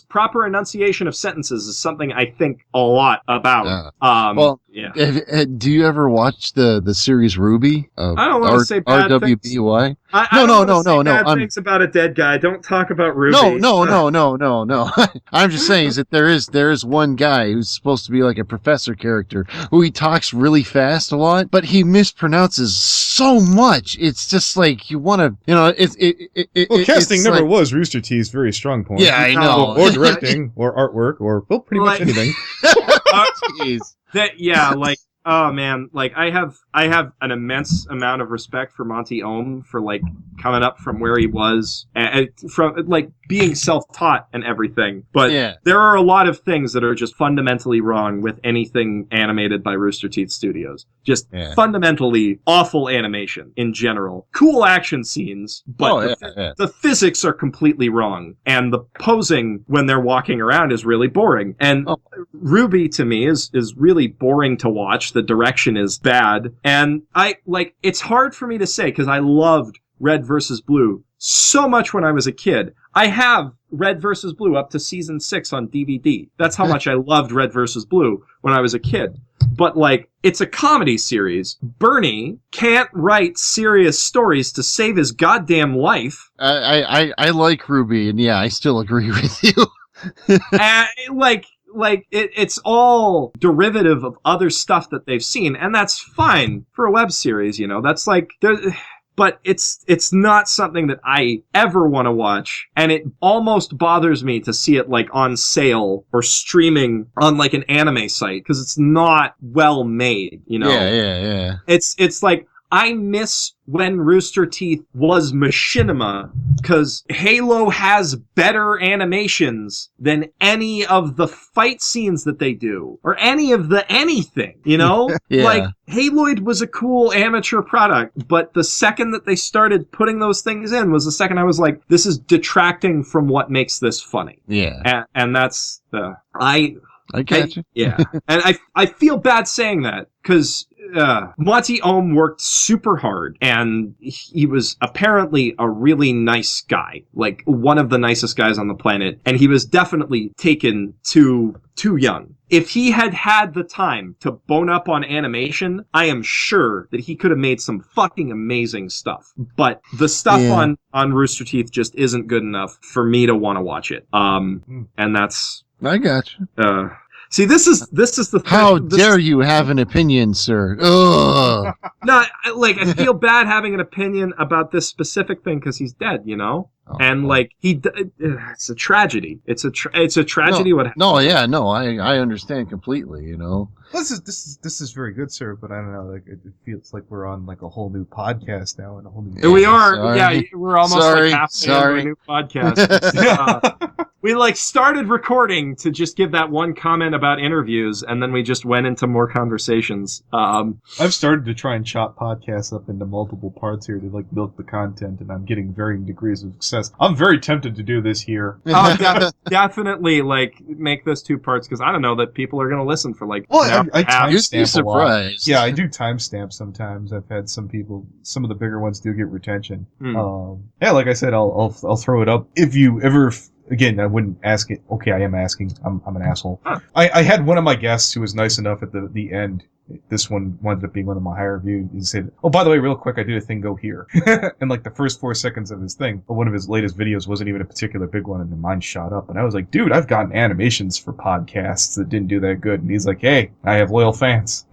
proper enunciation of sentences is something I think a lot about. Do you ever watch the series Ruby? I don't want to say bad RWBY. No. Bad things about a dead guy. Don't talk about Ruby. No. I'm just saying is that there is one guy who's supposed to be like a professor character who he talks really fast a lot, but he mispronounces so much. It's just like you want to, you know, casting never was Rooster Teeth's very strong point. Yeah, I know. Or directing, or artwork, or pretty much anything. Oh man, like I have an immense amount of respect for Monty Ohm for like coming up from where he was and from like being self-taught and everything. But there are a lot of things that are just fundamentally wrong with anything animated by Rooster Teeth Studios. Just fundamentally awful animation in general. Cool action scenes, but the physics are completely wrong. And the posing when they're walking around is really boring. And Ruby to me is really boring to watch. The direction is bad. And it's hard for me to say because I loved Red vs. Blue so much when I was a kid. I have Red vs. Blue up to season 6 on DVD. That's how much I loved Red vs. Blue when I was a kid. But like, it's a comedy series. Bernie can't write serious stories to save his goddamn life. I like Ruby, and I still agree with you. It's all derivative of other stuff that they've seen, and that's fine for a web series, you know. That's like, but it's not something that I ever want to watch, and it almost bothers me to see it like on sale or streaming on like an anime site because it's not well made, you know. Yeah. It's like, I miss when Rooster Teeth was Machinima, because Halo has better animations than any of the fight scenes that they do, or any of the anything, you know? Like, Haloid was a cool amateur product, but the second that they started putting those things in was the second I was like, this is detracting from what makes this funny. Yeah. And that's I catch you. Yeah. And I feel bad saying that, because Monty Ohm worked super hard, and he was apparently a really nice guy, like one of the nicest guys on the planet, and he was definitely taken too young. If he had had the time to bone up on animation, I am sure that he could have made some fucking amazing stuff. But the stuff on Rooster Teeth just isn't good enough for me to want to watch it. And that's... I got you. See, this is the thing. How dare you have an opinion, sir? Ugh. No, I feel bad having an opinion about this specific thing because he's dead, you know? And it's a tragedy. It's a tragedy. I understand completely. You know, this is very good, sir. But I don't know. Like it feels like we're on like a whole new podcast now and a whole new. We are. Sorry. Yeah, we're almost like halfway into a new podcast. We started recording to just give that one comment about interviews, and then we just went into more conversations. I've started to try and chop podcasts up into multiple parts here to milk the content, and I'm getting varying degrees of success. I'm very tempted to do this here. Definitely make this 2 parts because I don't know that people are going to listen for I timestamp a lot. Yeah, I do timestamp sometimes. I've had some of the bigger ones do get retention. Like I said, I'll throw it up if you ever. Again, I wouldn't ask it. Okay, I am asking. I'm an asshole. Huh. I had one of my guests who was nice enough at the end. This one wound up being one of my higher reviews. He said, "Oh, by the way, real quick, I did a thing. Go here." And the first 4 seconds of his thing, one of his latest videos wasn't even a particular big one, and mine shot up. And I was like, "Dude, I've gotten animations for podcasts that didn't do that good." And he's like, "Hey, I have loyal fans."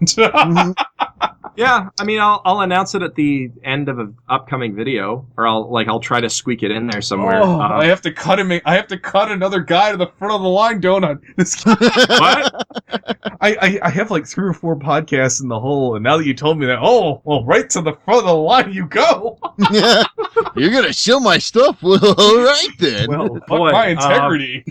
Yeah, I mean, I'll announce it at the end of an upcoming video, or I'll try to squeak it in there somewhere. Oh, I have to cut him. I have to cut another guy to the front of the line, donut. What? I have 3 or 4 podcasts in the hole, and now that you told me that, right to the front of the line you go. You're gonna show my stuff? Well, all right then. Well, fuck my integrity.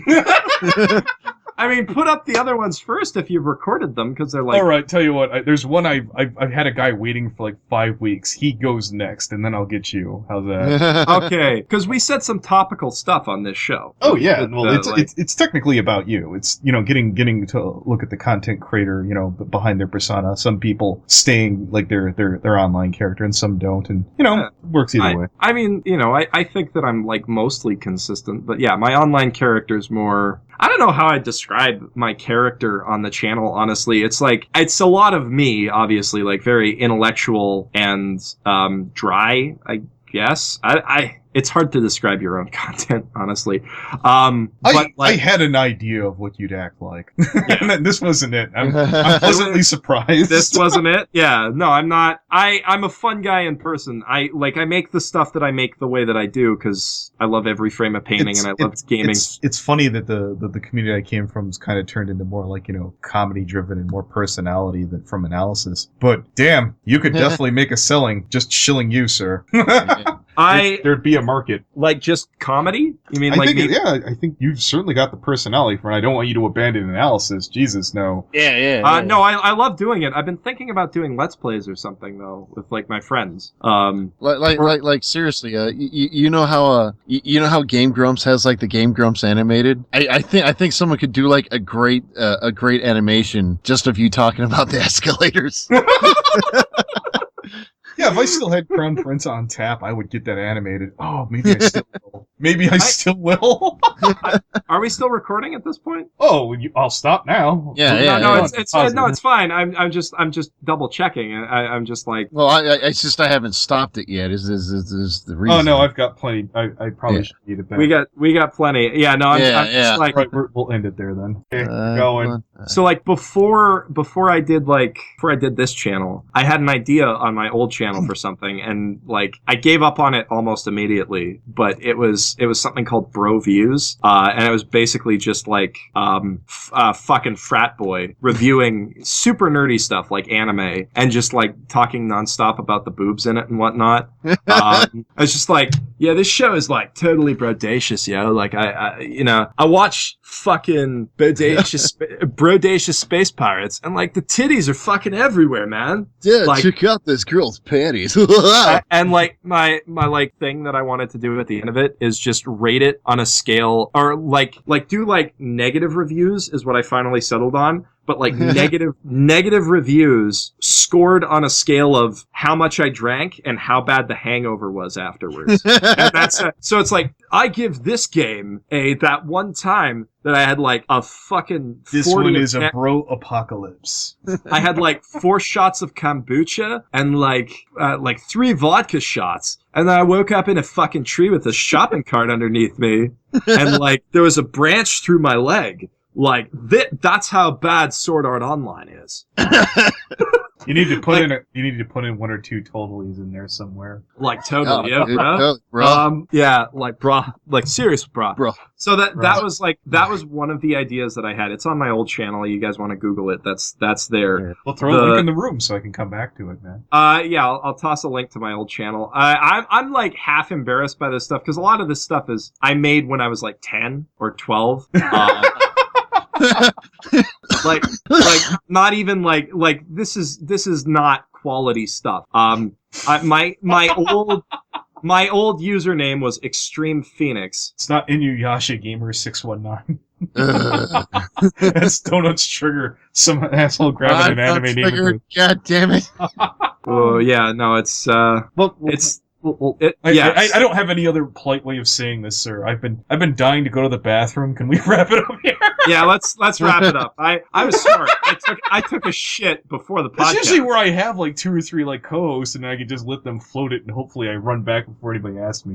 I mean, put up the other ones first if you've recorded them, because they're All right, tell you what. There's one I've had a guy waiting for 5 weeks. He goes next, and then I'll get you. How's that? Okay, because we said some topical stuff on this show. Oh yeah, well, it's technically about you. It's getting to look at the content creator, behind their persona. Some people staying their online character, and some don't, and it works either way. I mean, I think that I'm mostly consistent, but yeah, my online character's more. I don't know how I describe my character on the channel, honestly. It's it's a lot of me, obviously, very intellectual and dry, I guess. It's hard to describe your own content, honestly. I had an idea of what you'd act like. Yeah. This wasn't it. I'm pleasantly surprised. This wasn't it? Yeah. No, I'm not. I'm a fun guy in person. I make the stuff that I make the way that I do because I love every frame of painting and I love gaming. It's funny that the community I came from is kind of turned into more comedy driven and more personality than from analysis. But damn, you could definitely make a selling just shilling you, sir. There'd be a market. Just comedy? You mean I think you've certainly got the personality for it. I don't want you to abandon analysis. Jesus, no. Yeah. No, I love doing it. I've been thinking about doing Let's Plays or something, though, with, my friends. Seriously, you know how Game Grumps has, the Game Grumps animated? I think someone could do, a great animation just of you talking about the escalators. Yeah, if I still had Crown Prince on tap, I would get that animated. Oh, maybe I still will. Maybe I still will. Are we still recording at this point? Oh, I'll stop now. It's fine. I'm just double checking. I'm just Well, I haven't stopped it yet. Is the reason? Oh no, I've got plenty. I probably should need it back. We got plenty. Yeah, no, I'm just right, we'll end it there then. Okay, going. So before I did this channel, I had an idea on my old channel for something, and I gave up on it almost immediately. But it was something called Bro Views, and it was basically just fucking frat boy reviewing super nerdy stuff like anime and just talking nonstop about the boobs in it and whatnot. I was just this show is totally brodacious, yo. I watch fucking brodacious space pirates, and the titties are fucking everywhere, man. Yeah, check out this girl's panties. And my thing that I wanted to do at the end of it is just rate it on a scale, or do negative reviews is what I finally settled on, but like negative reviews scored on a scale of how much I drank and how bad the hangover was afterwards. And so it's like, I give this game that one time that I had like a fucking 40 This one is a bro apocalypse. I had like 4 shots of kombucha and like 3 vodka shots. And then I woke up in a fucking tree with a shopping cart underneath me. And like there was a branch through my leg. Like that's how bad Sword Art Online is. You need to put in 1 or 2 totallys in there somewhere. Like totally, yeah, bro. Yeah, like brah, like serious brah. Bro. So that was one of the ideas that I had. It's on my old channel. You guys want to Google it? That's there. We'll throw a link in the room so I can come back to it, man. Yeah, I'll toss a link to my old channel. I'm like half embarrassed by this stuff because a lot of this stuff is I made when I was like 10 or 12. like not even like this is not quality stuff. My old username was Extreme Phoenix. It's not Inuyasha Gamer 619. That's Donut's trigger. Some asshole grabbing an anime name. God damn it! Oh yeah, no, it's it's. I don't have any other polite way of saying this, sir. I've been dying to go to the bathroom. Can we wrap it up here? Yeah, let's wrap it up. I was smart. I took a shit before the podcast. That's usually where I have like 2 or 3 like co-hosts, and I can just let them float it, and hopefully I run back before anybody asks me.